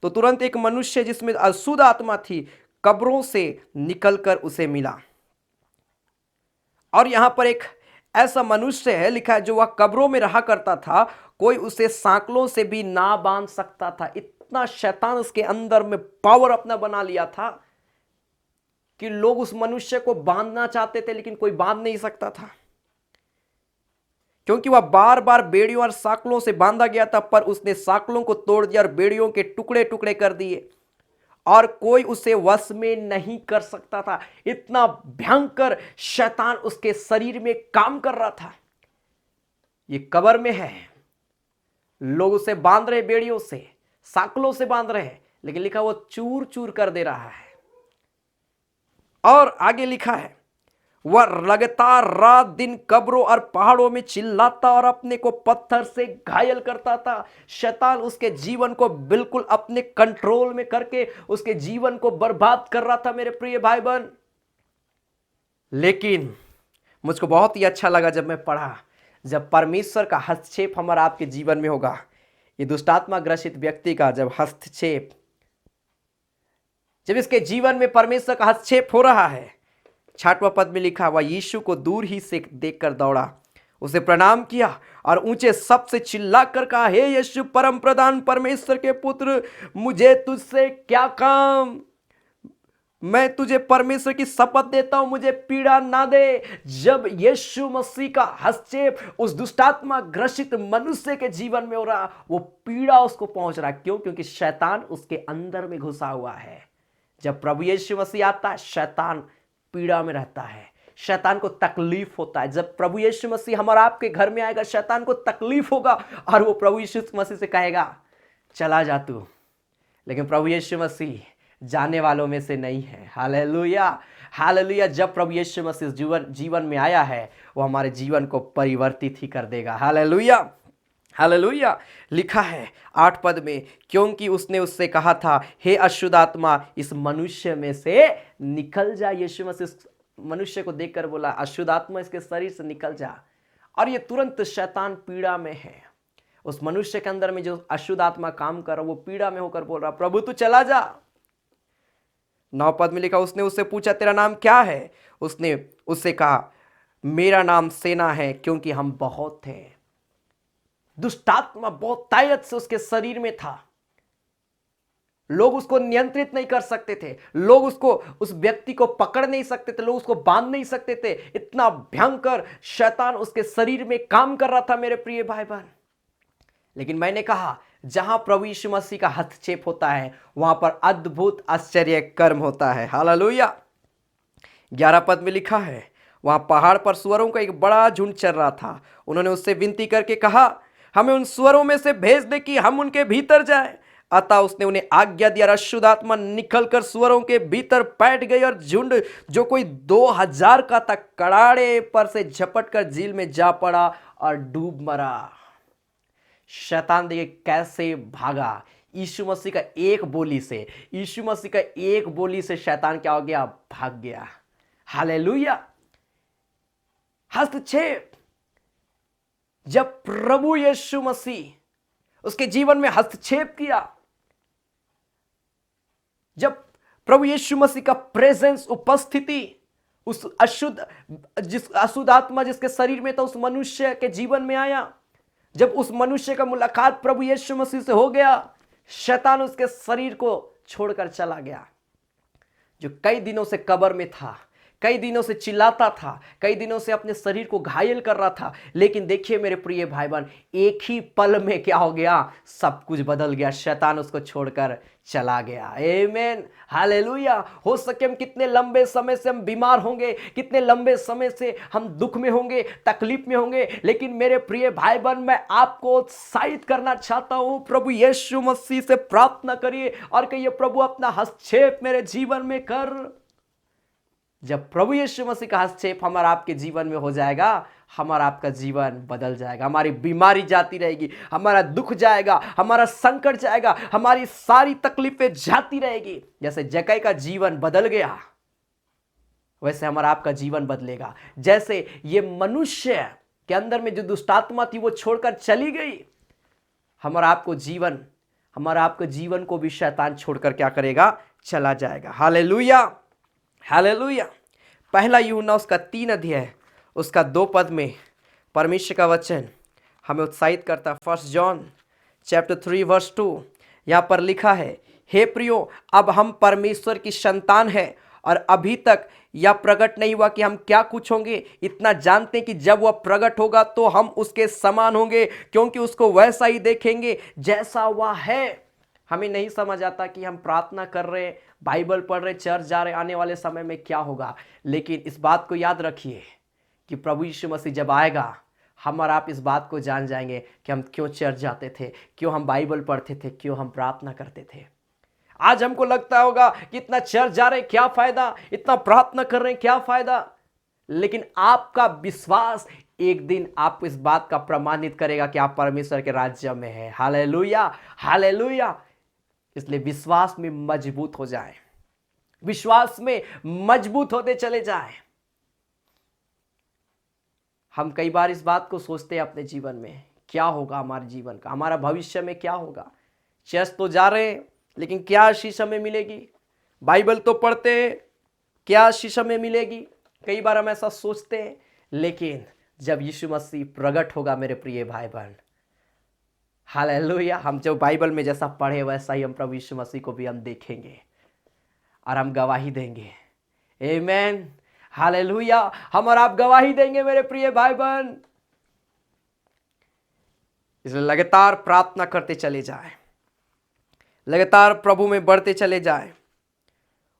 तो तुरंत एक मनुष्य जिसमें अशुद्ध आत्मा थी कब्रों से निकलकर उसे मिला। और यहां पर एक ऐसा मनुष्य है लिखा है जो वह कब्रों में रहा करता था, कोई उसे सांकलों से भी ना बांध सकता था। इतना शैतान उसके अंदर में पावर अपना बना लिया था कि लोग उस मनुष्य को बांधना चाहते थे लेकिन कोई बांध नहीं सकता था, क्योंकि वह बार बार बेड़ियों और सांकलों से बांधा गया था। पर उसने सांकलों को तोड़ दिया और बेड़ियों के टुकड़े टुकड़े कर दिए और कोई उसे वश में नहीं कर सकता था। इतना भयंकर शैतान उसके शरीर में काम कर रहा था। ये कब्र में है, लोग उसे बांध रहे, बेड़ियों से, सांकलों से बांध रहे हैं, लेकिन लिखा वो चूर चूर कर दे रहा है। और आगे लिखा है, वह लगातार रात दिन कब्रों और पहाड़ों में चिल्लाता और अपने को पत्थर से घायल करता था। शैतान उसके जीवन को बिल्कुल अपने कंट्रोल में करके उसके जीवन को बर्बाद कर रहा था मेरे प्रिय भाई बहन। लेकिन मुझको बहुत ही अच्छा लगा जब मैं पढ़ा, जब परमेश्वर का हस्तक्षेप हमारा आपके जीवन में होगा। ये दुष्टात्मा ग्रसित व्यक्ति का जब हस्तक्षेप, जब इसके जीवन में परमेश्वर का हस्तक्षेप हो रहा है, 6वां पद में लिखा, वह यीशु को दूर ही से देखकर दौड़ा, उसे प्रणाम किया और ऊंचे शब्द से चिल्लाकर कहा, हे यीशु परम प्रधान परमेश्वर के पुत्र, मुझे तुझसे क्या काम? मैं तुझे परमेश्वर की शपथ देता हूं, मुझे पीड़ा ना दे। जब यीशु मसीह का हस्तक्षेप उस दुष्टात्मा ग्रसित मनुष्य के जीवन में हो रहा, वो पीड़ा उसको पहुंच रहा। क्यों? क्योंकि शैतान उसके अंदर में घुसा हुआ है। जब प्रभु यीशु मसीह आता है, शैतान पीड़ा में रहता है, शैतान को तकलीफ होता है। जब प्रभु यीशु मसीह हमारा आपके घर में आएगा, शैतान को तकलीफ होगा और वो प्रभु यीशु मसीह से कहेगा, चला जा तू। लेकिन प्रभु यीशु मसीह जाने वालों में से नहीं है। Hallelujah, hallelujah. जब प्रभु यीशु मसीह जीवन में आया है, वो हमारे जीवन को परिवर्तित ही कर देगा। Hallelujah, hallelujah. लिखा है 8 पद में, क्योंकि उसने उससे कहा था, हे अशुद्ध आत्मा इस मनुष्य में से निकल जा। यीशु मसीह मनुष्य को देखकर बोला, अशुद्ध आत्मा इसके शरीर से निकल जा। और ये तुरंत शैतान पीड़ा में है। उस मनुष्य के अंदर में जो अशुद्ध आत्मा काम कर रहा, वो पीड़ा में होकर बोल रहा, प्रभु तू चला जा। 9 पद में लिखा, उसने उससे पूछा, तेरा नाम क्या है? उसने उससे कहा, मेरा नाम सेना है, क्योंकि हम बहुत थे। दुष्टात्मा बहुत ताकत से उसके शरीर में था। लोग उसको नियंत्रित नहीं कर सकते थे, लोग उसको, उस व्यक्ति को पकड़ नहीं सकते थे, लोग उसको बांध नहीं सकते थे। इतना भयंकर शैतान उसके शरीर में काम कर रहा था मेरे प्रिय भाई बहन। लेकिन मैंने कहा, जहां प्रभु यीशु मसीह का हस्तक्षेप होता है, वहां पर अद्भुत आश्चर्य कर्म होता है। हालेलुया। 11 पद में लिखा है, वहां पहाड़ पर सुअरों का एक बड़ा झुंड चल रहा था। उन्होंने उससे विनती करके कहा, हमें उन सुअरों में से भेज दे कि हम उनके भीतर जाएं। अतः उसने उन्हें आज्ञा दिया। अशुद्ध आत्मा निकलकर सुअरों के भीतर बैठ गई और झुंड जो कोई 2000 का था, कड़ाड़े पर से झपटकर झील में जा पड़ा और डूब मरा। शैतान देखिए कैसे भागा। यीशु मसीह का एक बोली से, यीशु मसीह का एक बोली से शैतान क्या हो गया? भाग गया। हालेलुया। हस्तक्षेप, जब प्रभु यीशु मसीह उसके जीवन में हस्तक्षेप किया, जब प्रभु यीशु मसीह का प्रेजेंस, उपस्थिति, उस अशुद्ध आत्मा जिसके शरीर में था उस मनुष्य के जीवन में आया। जब उस मनुष्य का मुलाकात प्रभु यीशु मसीह से हो गया, शैतान उसके शरीर को छोड़कर चला गया। जो कई दिनों से कब्र में था, कई दिनों से चिल्लाता था, कई दिनों से अपने शरीर को घायल कर रहा था, लेकिन देखिए मेरे प्रिय भाई बहन, एक ही पल में क्या हो गया, सब कुछ बदल गया। शैतान उसको छोड़कर चला गया। आमीन, हालेलुया। हो सके हम कितने लंबे समय से हम बीमार होंगे, कितने लंबे समय से हम दुख में होंगे, तकलीफ में होंगे, लेकिन मेरे प्रिय भाई बहन, मैं आपको उत्साहित करना चाहता हूं, प्रभु यीशु मसीह से प्रार्थना करिए और कहिए, प्रभु अपना हस्तक्षेप मेरे जीवन में कर। जब प्रभु यीशु मसीह का हस्तक्षेप हमारा आपके जीवन में हो जाएगा, हमारा आपका जीवन बदल जाएगा, हमारी बीमारी जाती रहेगी, हमारा दुख जाएगा, हमारा संकट जाएगा, हमारी सारी तकलीफें जाती रहेगी। जैसे जक्कई का जीवन बदल गया, वैसे हमारा आपका जीवन बदलेगा। जैसे ये मनुष्य के अंदर में जो दुष्टात्मा थी वो छोड़कर चली गई, हमारा आपको जीवन को भी शैतान छोड़कर क्या करेगा, चला जाएगा। Hallelujah, hallelujah. पहला यूहन्ना उसका 3 अध्याय उसका 2 पद में परमेश्वर का वचन हमें उत्साहित करता है। 1 जॉन चैप्टर 3 वर्स 2 यहाँ पर लिखा है, हे प्रियो, अब हम परमेश्वर की संतान हैं और अभी तक यह प्रकट नहीं हुआ कि हम क्या कुछ होंगे। इतना जानते हैं कि जब वह प्रकट होगा तो हम उसके समान होंगे, क्योंकि उसको वैसा ही देखेंगे जैसा वह है। हमें नहीं समझ आता कि हम प्रार्थना कर रहे हैं, बाइबल पढ़ रहे, चर्च जा रहे, आने वाले समय में क्या होगा, लेकिन इस बात को याद रखिए कि प्रभु यीशु मसीह जब आएगा, हम और आप इस बात को जान जाएंगे कि हम क्यों चर्च जाते थे, क्यों हम बाइबल पढ़ते थे, क्यों हम प्रार्थना करते थे। आज हमको लगता होगा कि इतना चर्च जा रहे क्या फायदा, इतना प्रार्थना कर रहे हैं क्या फायदा, लेकिन आपका विश्वास एक दिन आपको इस बात का प्रमाणित करेगा कि आप परमेश्वर के राज्य में हैं। Hallelujah, hallelujah. इसलिए विश्वास में मजबूत हो जाए, विश्वास में मजबूत होते चले जाए। हम कई बार इस बात को सोचते हैं अपने जीवन में, क्या होगा हमारे जीवन का, हमारा भविष्य में क्या होगा। चर्च तो जा रहे हैं, लेकिन क्या आशीष हमें मिलेगी। बाइबल तो पढ़ते हैं, क्या आशीष हमें मिलेगी। कई बार हम ऐसा सोचते हैं, लेकिन जब यीशु मसीह प्रकट होगा मेरे प्रिय भाई बहन, हालेलुया, हम जो बाइबल में जैसा पढ़े वैसा ही हम प्रभु यीशु मसीह को भी हम देखेंगे और हम गवाही देंगे। आमीन, हालेलुया। हम और आप गवाही देंगे मेरे प्रिय भाई बहन। इसलिए लगातार प्रार्थना करते चले जाए, लगातार प्रभु में बढ़ते चले जाए,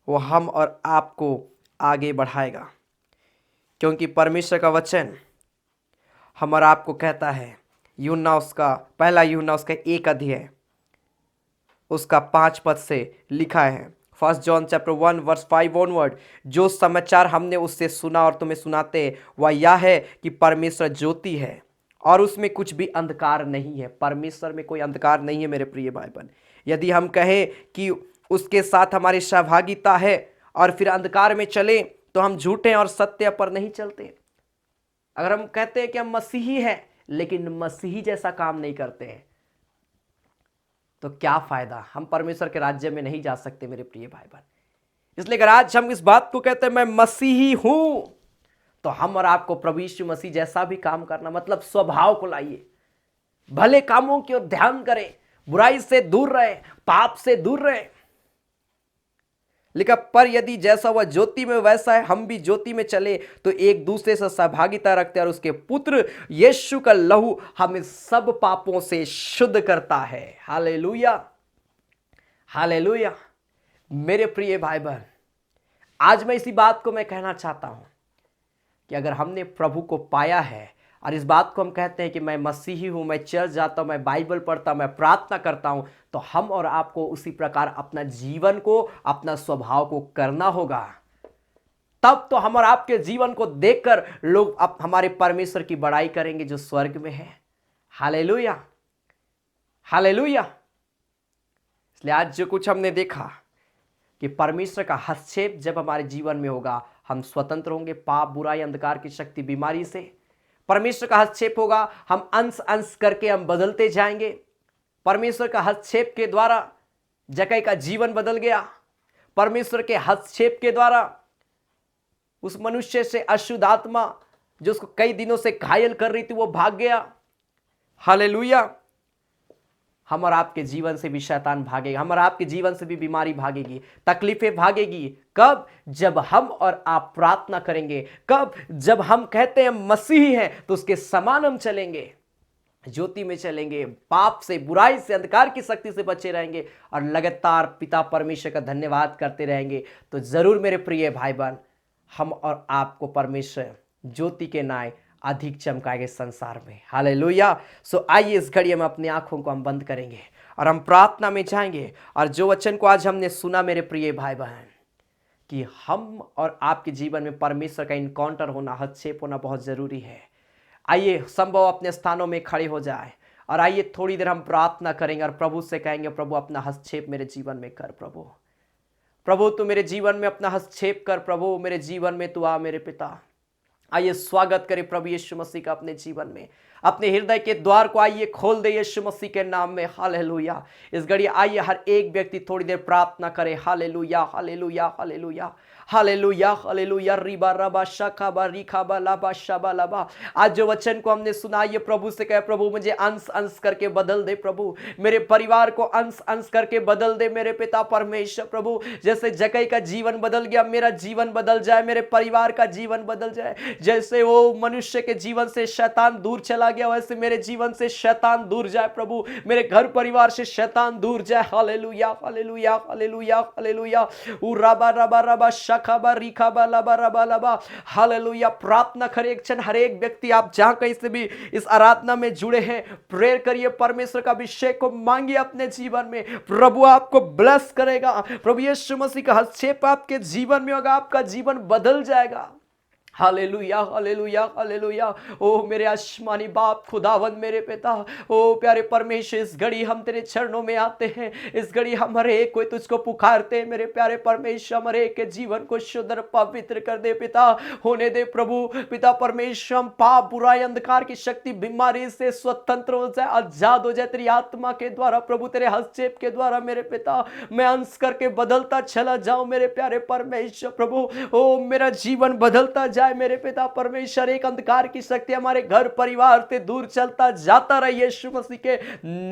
वो हम और आपको आगे बढ़ाएगा। क्योंकि परमेश्वर का वचन हम और आपको कहता है, पहला यूहन्ना उसका 1 अध्याय उसका 5 पद से लिखा है। 1 जॉन चैप्टर 1 वर्स 5 ऑनवर्ड, जो समाचार हमने उससे सुना और तुम्हें सुनाते हैं वह यह है कि परमेश्वर ज्योति है और उसमें कुछ भी अंधकार नहीं है। परमेश्वर में कोई अंधकार नहीं है मेरे प्रिय भाई बहन। यदि हम कहें कि उसके साथ हमारी सहभागिता है और फिर अंधकार में चले तो हम झूठे और सत्य पर नहीं चलते। अगर हम कहते हैं कि हम मसीही हैं लेकिन मसीही जैसा काम नहीं करते हैं तो क्या फायदा, हम परमेश्वर के राज्य में नहीं जा सकते मेरे प्रिय भाई बहन। इसलिए अगर आज हम इस बात को कहते हैं मैं मसीही हूं, तो हम और आपको प्रभु यीशु मसीह जैसा भी काम करना, मतलब स्वभाव को लाइए, भले कामों की ओर ध्यान करें, बुराई से दूर रहे, पाप से दूर रहे। लिखा, पर यदि जैसा वह ज्योति में वैसा है हम भी ज्योति में चले तो एक दूसरे से सहभागिता रखते हैं और उसके पुत्र यीशु का लहू हमें सब पापों से शुद्ध करता है। Hallelujah, hallelujah. मेरे प्रिय भाई बहन, आज मैं इसी बात को मैं कहना चाहता हूं कि अगर हमने प्रभु को पाया है और इस बात को हम कहते हैं कि मैं मसीही हूं, मैं चर्च जाता हूं, मैं बाइबल पढ़ता हूं, मैं प्रार्थना करता हूं, तो हम और आपको उसी प्रकार अपना जीवन को, अपना स्वभाव को करना होगा। तब तो हम और आपके जीवन को देखकर लोग अब हमारे परमेश्वर की बड़ाई करेंगे जो स्वर्ग में है। Hallelujah, hallelujah. इसलिए आज जो कुछ हमने देखा कि परमेश्वर का हस्तक्षेप जब हमारे जीवन में होगा, हम स्वतंत्र होंगे पाप, बुराई, अंधकार की शक्ति, बीमारी से। परमेश्वर का हस्तक्षेप होगा, हम अंश अंश करके हम बदलते जाएंगे। परमेश्वर का हस्तक्षेप के द्वारा जक्कई का जीवन बदल गया। परमेश्वर के हस्तक्षेप के द्वारा उस मनुष्य से अशुद्ध आत्मा जो उसको कई दिनों से घायल कर रही थी वो भाग गया। हालेलुया। हम और आपके जीवन से भी शैतान भागेगा, हम और आपके जीवन से भी बीमारी भागेगी, तकलीफें भागेगी। कब? जब हम और आप प्रार्थना करेंगे। कब? जब हम कहते हैं मसीही हैं तो उसके समान हम चलेंगे, ज्योति में चलेंगे, पाप से, बुराई से, अंधकार की शक्ति से बचे रहेंगे और लगातार पिता परमेश्वर का धन्यवाद करते रहेंगे। तो जरूर मेरे प्रिय भाई बहन, हम और आपको परमेश्वर ज्योति के नाय अधिक चमकाएंगे संसार में। हालेलुया। सो आइए इस घड़ी में अपनी आंखों को हम बंद करेंगे और हम प्रार्थना में जाएंगे। और जो वचन को आज हमने सुना मेरे प्रिय भाई बहन, कि हम और आपके जीवन में परमेश्वर का इनकाउंटर होना, हस्तक्षेप होना बहुत जरूरी है। आइए संभव अपने स्थानों में खड़े हो जाए और आइए थोड़ी देर हम प्रार्थना करेंगे और प्रभु से कहेंगे, प्रभु अपना हस्तक्षेप मेरे जीवन में कर। प्रभु तू मेरे जीवन में अपना हस्तक्षेप कर। प्रभु मेरे जीवन में तू आ मेरे पिता। आइए स्वागत करें प्रभु यीशु मसीह का अपने जीवन में। अपने हृदय के द्वार को आइए खोल दे यीशु मसीह के नाम में। हालेलुया। इस घड़ी आइए हर एक व्यक्ति थोड़ी देर प्रार्थना करे। Hallelujah, hallelujah, hallelujah, hallelujah, hallelujah. Riba रबा शखबा रिखबा लबा शबा लबा। आज जो वचन को हमने सुना, ये प्रभु से कहे, प्रभु मुझे अंश अंश करके बदल दे। प्रभु मेरे परिवार को अंश अंश करके बदल दे मेरे पिता परमेश्वर। प्रभु जैसे जक्कई का जीवन बदल गया, मेरा जीवन बदल जाए, मेरे परिवार का जीवन बदल जाए। जैसे वो मनुष्य के जीवन से शैतान दूर चला गया, वैसे मेरे जीवन से शैतान दूर जाए। प्रभु मेरे घर परिवार से शैतान दूर जाए। Hallelujah, hallelujah, hallelujah, hallelujah. रबा रबा रबा शखबा रिखबा लबा रबा लबा। हालेलुया। प्रार्थना करे एक क्षण हर एक व्यक्ति, आप जहां कहीं से भी इस आराधना में जुड़े हैं, प्रेयर करिए, परमेश्वर का अभिषेक को मांगिए अपने जीवन में। प्रभु आपको ब्लेस करेगा। प्रभु यीशु मसीह का हस्तक्षेप आपके जीवन में होगा, आपका जीवन बदल जाएगा। Hallelujah, hallelujah, hallelujah. ओ मेरे आसमानी बाप, खुदावंद मेरे पिता, ओ प्यारे परमेश्वर, इस घड़ी हम तेरे चरणों में आते हैं। इस घड़ी हम हर एक कोई तुझको पुकारते हैं मेरे प्यारे परमेश्वर। हर एक के जीवन को शुद्ध और पवित्र कर दे पिता। होने दे प्रभु पिता परमेश्वर, हम पाप, बुराई, अंधकार की शक्ति, बीमारी से स्वतंत्र हो जाए, आजाद हो जाए तेरी आत्मा के द्वारा। प्रभु तेरे हस्तक्षेप के द्वारा मेरे पिता मैं अंश करके बदलता चला जाऊं मेरे प्यारे परमेश्वर। प्रभु ओ मेरा जीवन बदलता जाए मेरे पिता परमेश्वर। एक अंधकार की शक्ति हमारे घर परिवार से दूर चलता जाता रहे यीशु मसीह के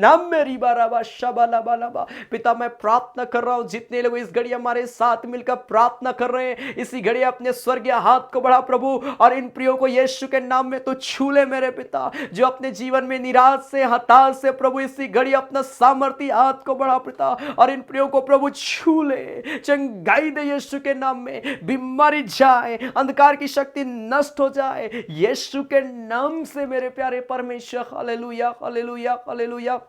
नाम में। रिबा रबा शबा लबा लबा। पिता मैं प्रार्थना कर रहा हूं, जितने लोग इस घड़ी हमारे साथ मिलकर प्रार्थना कर रहे हैं, इसी घड़ी अपने स्वर्गीय हाथ को बढ़ा प्रभु और इन प्रियो को यीशु के नाम में तो छू ले मेरे पिता। जो अपने जीवन में निराश से, हताश से, प्रभु इसी घड़ी अपना सामर्थ्य हाथ को बढ़ा पिता और इन प्रियो को प्रभु छू ले, चंगाई दे यीशु के नाम में। बीमारी जाए, अंधकार की शक्ति नष्ट हो जाए यीशु के नाम से मेरे प्यारे परमेश्वर। Hallelujah, hallelujah, hallelujah.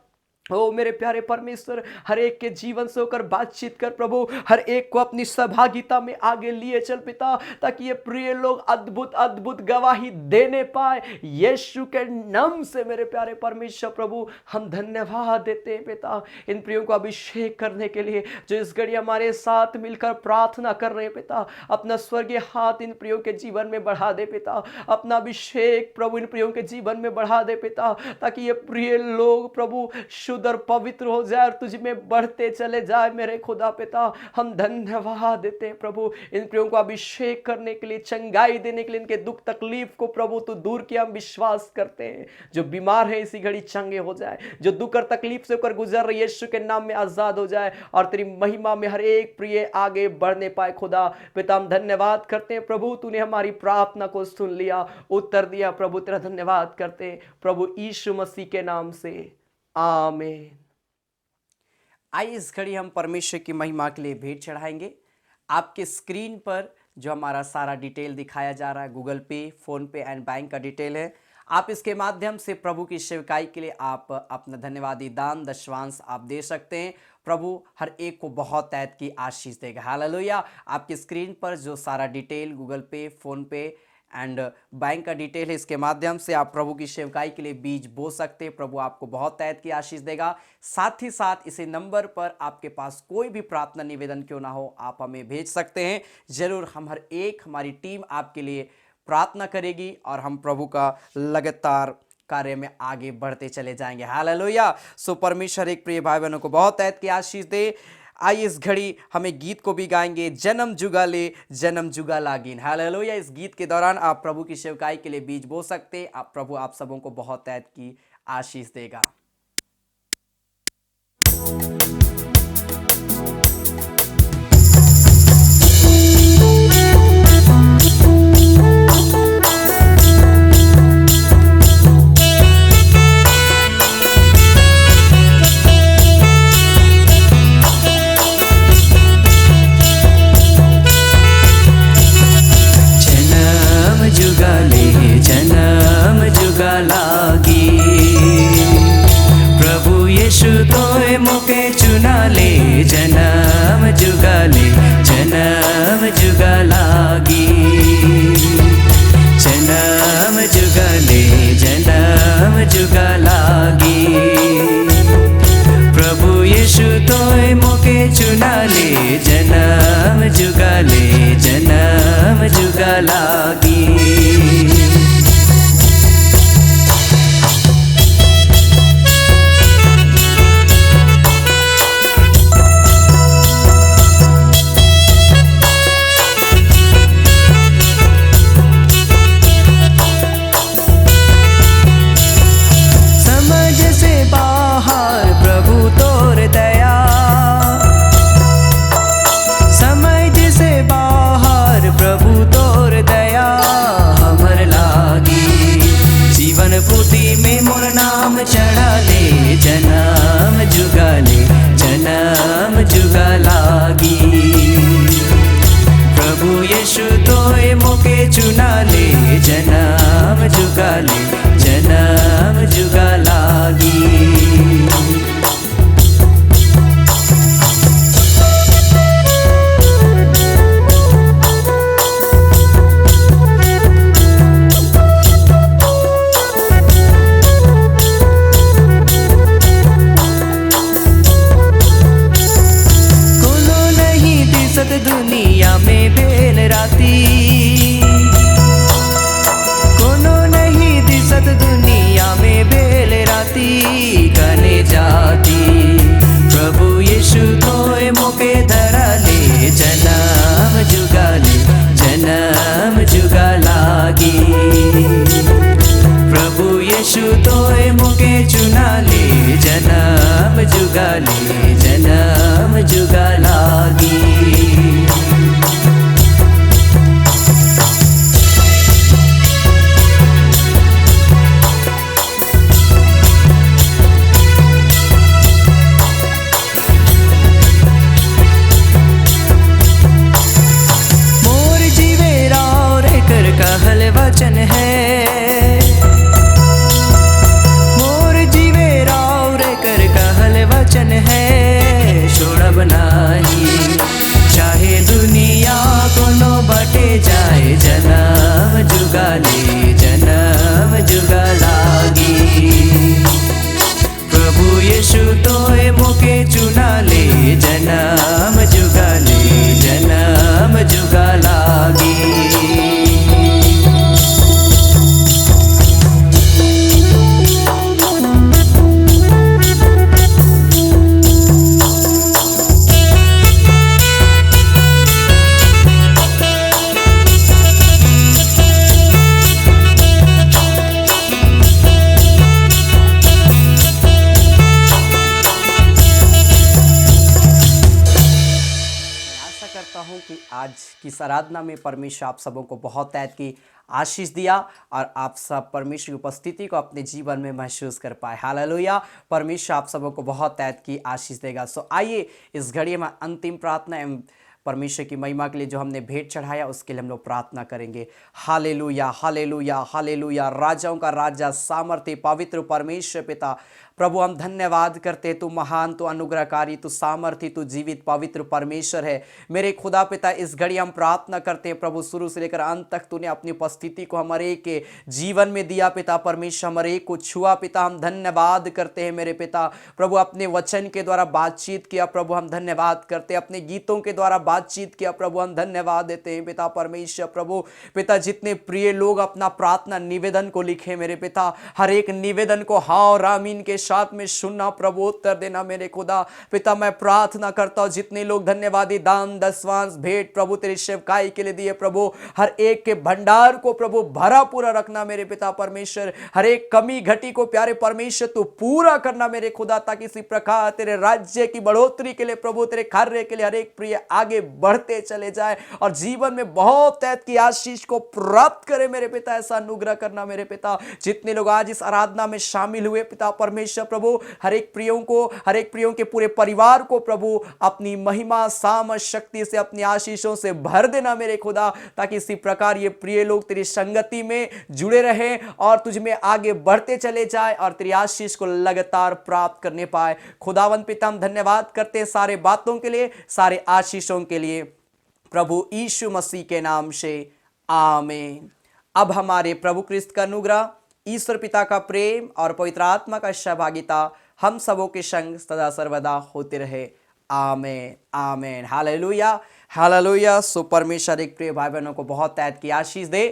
ओ मेरे प्यारे परमेश्वर, हर एक के जीवन से होकर बातचीत कर प्रभु, हर एक को अपनी सहभागिता में आगे लिए चल पिता, ताकि ये प्रिय लोग अद्भुत अद्भुत गवाही देने पाए यीशु के नाम से मेरे प्यारे परमेश्वर। प्रभु हम धन्यवाद देते हैं पिता इन प्रियों को अभिषेक करने के लिए, जो इस घड़ी हमारे साथ मिलकर प्रार्थना कर रहे हैं पिता। अपना स्वर्गीय हाथ इन प्रियों के जीवन में बढ़ा दे पिता, अपना अभिषेक प्रभु इन प्रियों के जीवन में बढ़ा दे पिता, ताकि ये प्रिय लोग प्रभु शुद्ध और पवित्र हो जाए और तुझ में बढ़ते चले जाए मेरे खुदा पिता। हम धन्यवाद देते हैं प्रभु इन प्रियों को अभिषेक करने के लिए, चंगाई देने के लिए, इनके दुख तकलीफ को प्रभु तू दूर किया। हम विश्वास करते हैं जो बीमार है इसी घड़ी चंगे हो जाए, जो दुख और तकलीफ से होकर गुजर रहे यीशु के नाम में आजाद हो जाए और तेरी महिमा में हर एक प्रिय आगे बढ़ने पाए। खुदा पिता हम धन्यवाद करते हैं प्रभु, तूने हमारी प्रार्थना को सुन लिया, उत्तर दिया प्रभु, तेरा धन्यवाद करते हैं प्रभु यीशु मसीह के नाम से, आमीन। आइए इस घड़ी हम परमेश्वर की महिमा के लिए भेंट चढ़ाएंगे। आपके स्क्रीन पर जो हमारा सारा डिटेल दिखाया जा रहा है, गूगल पे, फोन पे एंड बैंक का डिटेल है। आप इसके माध्यम से प्रभु की सेवकाई के लिए आप अपना धन्यवादी दान, दशवांश आप दे सकते हैं। प्रभु हर एक को बहुत तैत की आशीष देगा। हालेलुया। आपकी स्क्रीन पर जो सारा डिटेल गूगल पे, फोन पे एंड बैंक का डिटेल है, इसके माध्यम से आप प्रभु की सेवकाई के लिए बीज बो सकते हैं। प्रभु आपको बहुत तैत की आशीष देगा। साथ ही साथ इसी नंबर पर आपके पास कोई भी प्रार्थना निवेदन क्यों ना हो, आप हमें भेज सकते हैं। जरूर हम हर एक, हमारी टीम आपके लिए प्रार्थना करेगी और हम प्रभु का लगातार कार्य में आगे बढ़ते चले जाएंगे। हालेलुया। सो परमेश्वर एक प्रिय भाई बहनों को बहुत तैत की आशीष दे। आइए इस घड़ी हमें गीत को भी गाएंगे, जन्म जुगाले जन्म जुगा लागिन। हालेलुया। इस गीत के दौरान आप प्रभु की सेवकाई के लिए बीज बो सकते। आप प्रभु आप सबों को बहुत तैत की आशीष देगा। जन्म जुगा लागी, प्रभु यीशु तोय मोके चुना ले। जन्म जुगाले जन्म जुगा लागी, जन्म जुगाले जन्म जुगा लागी, प्रभु यीशु तोय मोके चुना ले। जन्म जुगाले जन्म जुगा लागी। चढ़ा ले जन्म जुगाले जन्म जुगा लागी, प्रभु यीशु तोय मोके चुना ले। जन्म जुगाले जन्म जुगा लागी। दुनिया में बेल राती, कोनो नहीं दिसत दुनिया में बेल राती, कने जाती प्रभु यीशु तोय मोके धरा ले। जन्म जुगाले जन्म जुगा लागी, प्रभु यीशु तोय मोके चुना ले। जन्म जुगाले जन्म जुगा लागी। वचन है मोर जीवे राव रे कर कहल वचन है, छोड़ब नाही चाहे दुनिया कोनो बटे जाए। जन्म जुगाले जन्म जुगा लागी, प्रभु यीशु तोय मोके चुना ले। जन्म जुगाले जन्म जुगा लागी। कि आज की आराधना में परमेश्वर आप सबों को बहुत तैत की आशीष दिया और आप सब परमेश्वर की उपस्थिति को अपने जीवन में महसूस कर पाए। हालेलुया। परमेश्वर आप सबों को बहुत तैत की आशीष देगा। सो आइए इस घड़ी में अंतिम प्रार्थना एवं परमेश्वर की महिमा के लिए जो हमने भेंट चढ़ाया उसके लिए हम लोग प्रार्थना करेंगे। Hallelujah hallelujah hallelujah. राजाओं का राजा सामर्थ्य पवित्र परमेश्वर पिता, प्रभु हम धन्यवाद करते, तू महान, तू अनुग्रहकारी, तू सामर्थी, तू जीवित पवित्र परमेश्वर है। मेरे खुदा पिता, इस घड़ी हम प्रार्थना करते हैं प्रभु, शुरू से लेकर अंत तक तूने अपनी उपस्थिति को हमारे एक के जीवन में दिया पिता परमेश्वर, हमारे एक को छुआ पिता, हम धन्यवाद करते हैं मेरे पिता। प्रभु अपने वचन के द्वारा बातचीत किया प्रभु, हम धन्यवाद करते हैं। अपने गीतों के द्वारा बातचीत किया प्रभु, हम धन्यवाद देते हैं पिता परमेश्वर। प्रभु पिता, जितने प्रिय लोग अपना प्रार्थना निवेदन को लिखे मेरे पिता, हर एक निवेदन को हाँ और आमीन के साथ में सुनना प्रभु, उत्तर देना मेरे खुदा। पिता मैं प्रार्थना करता हूँ जितने लोग धन्यवादी दान दसवांश भेंट प्रभु तेरी सेवकाई के लिए दिए प्रभु, हर एक के भंडार को प्रभु भरा पूरा रखना मेरे पिता परमेश्वर। हर एक कमी घटी को प्यारे परमेश्वर तू पूरा करना मेरे खुदा, ताकि इसी प्रकार तेरे राज्य की बढ़ोतरी के लिए प्रभु, तेरे कार्य के लिए हर एक प्रिय आगे बढ़ते चले जाए और जीवन में बहुत तैत की आशीष को प्राप्त करे मेरे पिता। ऐसा अनुग्रह करना मेरे पिता। जितने लोग आज इस आराधना में शामिल हुए पिता परमेश्वर प्रभु, हर एक प्रियों के पूरे परिवार को प्रभु अपनी महिमा सामर्थ शक्ति से, अपनी आशीषों से भर देना मेरे खुदा, ताकि इसी प्रकार ये प्रिय लोग तेरी संगति में जुड़े रहे और तुझ में आगे बढ़ते चले जाए और तेरी आशीष को लगातार प्राप्त करने पाए। खुदावंत पिता हम धन्यवाद करते हैं सारे बातों के लिए, सारे आशीषों के लिए, प्रभु यीशु मसीह के नाम से आमीन। अब हमारे प्रभु क्रिस्त का अनुग्रह, ईश्वर पिता का प्रेम और पवित्र आत्मा का सहभागिता हम सबों के संग सदा सर्वदा होते रहे। आमीन आमीन। Hallelujah hallelujah. सो परमेश्वर एक प्रिय भाई बहनों को बहुत तैत की आशीष दे।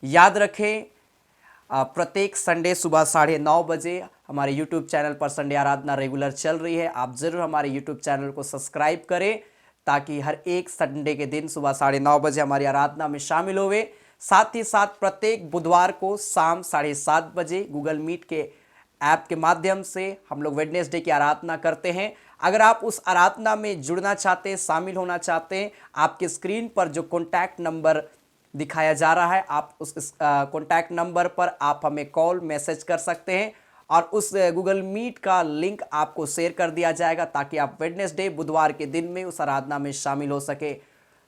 याद रखें प्रत्येक संडे सुबह 9:30 बजे हमारे यूट्यूब चैनल पर संडे आराधना रेगुलर चल रही है। आप जरूर हमारे यूट्यूब चैनल को सब्सक्राइब करें, ताकि हर एक संडे के दिन सुबह 9:30 बजे हमारी आराधना में शामिल होवे। साथ ही साथ प्रत्येक बुधवार को शाम 7:30 बजे गूगल मीट के ऐप के माध्यम से हम लोग वेडनेसडे की आराधना करते हैं। अगर आप उस आराधना में जुड़ना चाहते हैं, शामिल होना चाहते हैं, आपके स्क्रीन पर जो कॉन्टैक्ट नंबर दिखाया जा रहा है, आप उस कॉन्टैक्ट नंबर पर आप हमें कॉल मैसेज कर सकते हैं और उस गूगल मीट का लिंक आपको शेयर कर दिया जाएगा, ताकि आप वेडनेसडे बुधवार के दिन में उस आराधना में शामिल हो सके।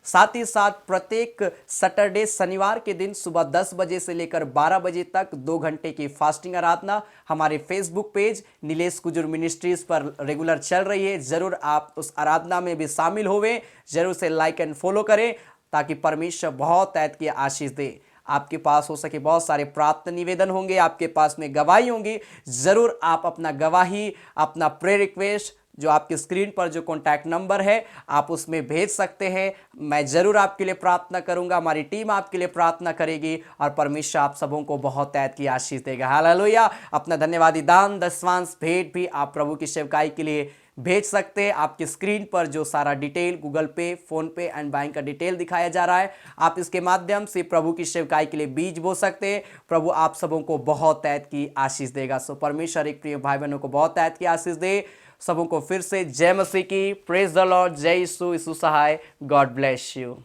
साथ ही साथ प्रत्येक सैटरडे शनिवार के दिन सुबह 10 बजे से लेकर 12 बजे तक 2 घंटे की फास्टिंग आराधना हमारे Facebook page Nilesh Kujur ministries पर रेगुलर चल रही है। जरूर आप उस आराधना में भी शामिल होवें, जरूर से लाइक एंड फॉलो करें, ताकि परमेश्वर बहुत तैत की आशीष दे। आपके पास हो सके बहुत सारे प्रार्थना निवेदन होंगे, आपके पास में गवाही होंगी, जरूर आप अपना गवाही, अपना प्रेयर रिक्वेस्ट जो आपके स्क्रीन पर जो कॉन्टैक्ट नंबर है आप उसमें भेज सकते हैं। मैं जरूर आपके लिए प्रार्थना करूंगा, हमारी टीम आपके लिए प्रार्थना करेगी और परमेश्वर आप सबों को बहुत तैत की आशीष देगा। हालेलुया। अपना धन्यवादी दान दसवांश भेंट भी आप प्रभु की सेवकाई के लिए भेज सकते हैं। आपकी स्क्रीन पर जो सारा डिटेल गूगल पे, फोन पे एंड बैंक का डिटेल दिखाया जा रहा है, आप इसके माध्यम से प्रभु की सेवकाई के लिए बीज बो सकते हैं। प्रभु आप सबों को बहुत तैत की आशीष देगा। सो परमेश्वर एक प्रिय भाई बहनों को बहुत तैत की आशीष दे। सबों को फिर से जय मसीह की। Praise the Lord. जय यीशु, यीशु सहाय। God bless you.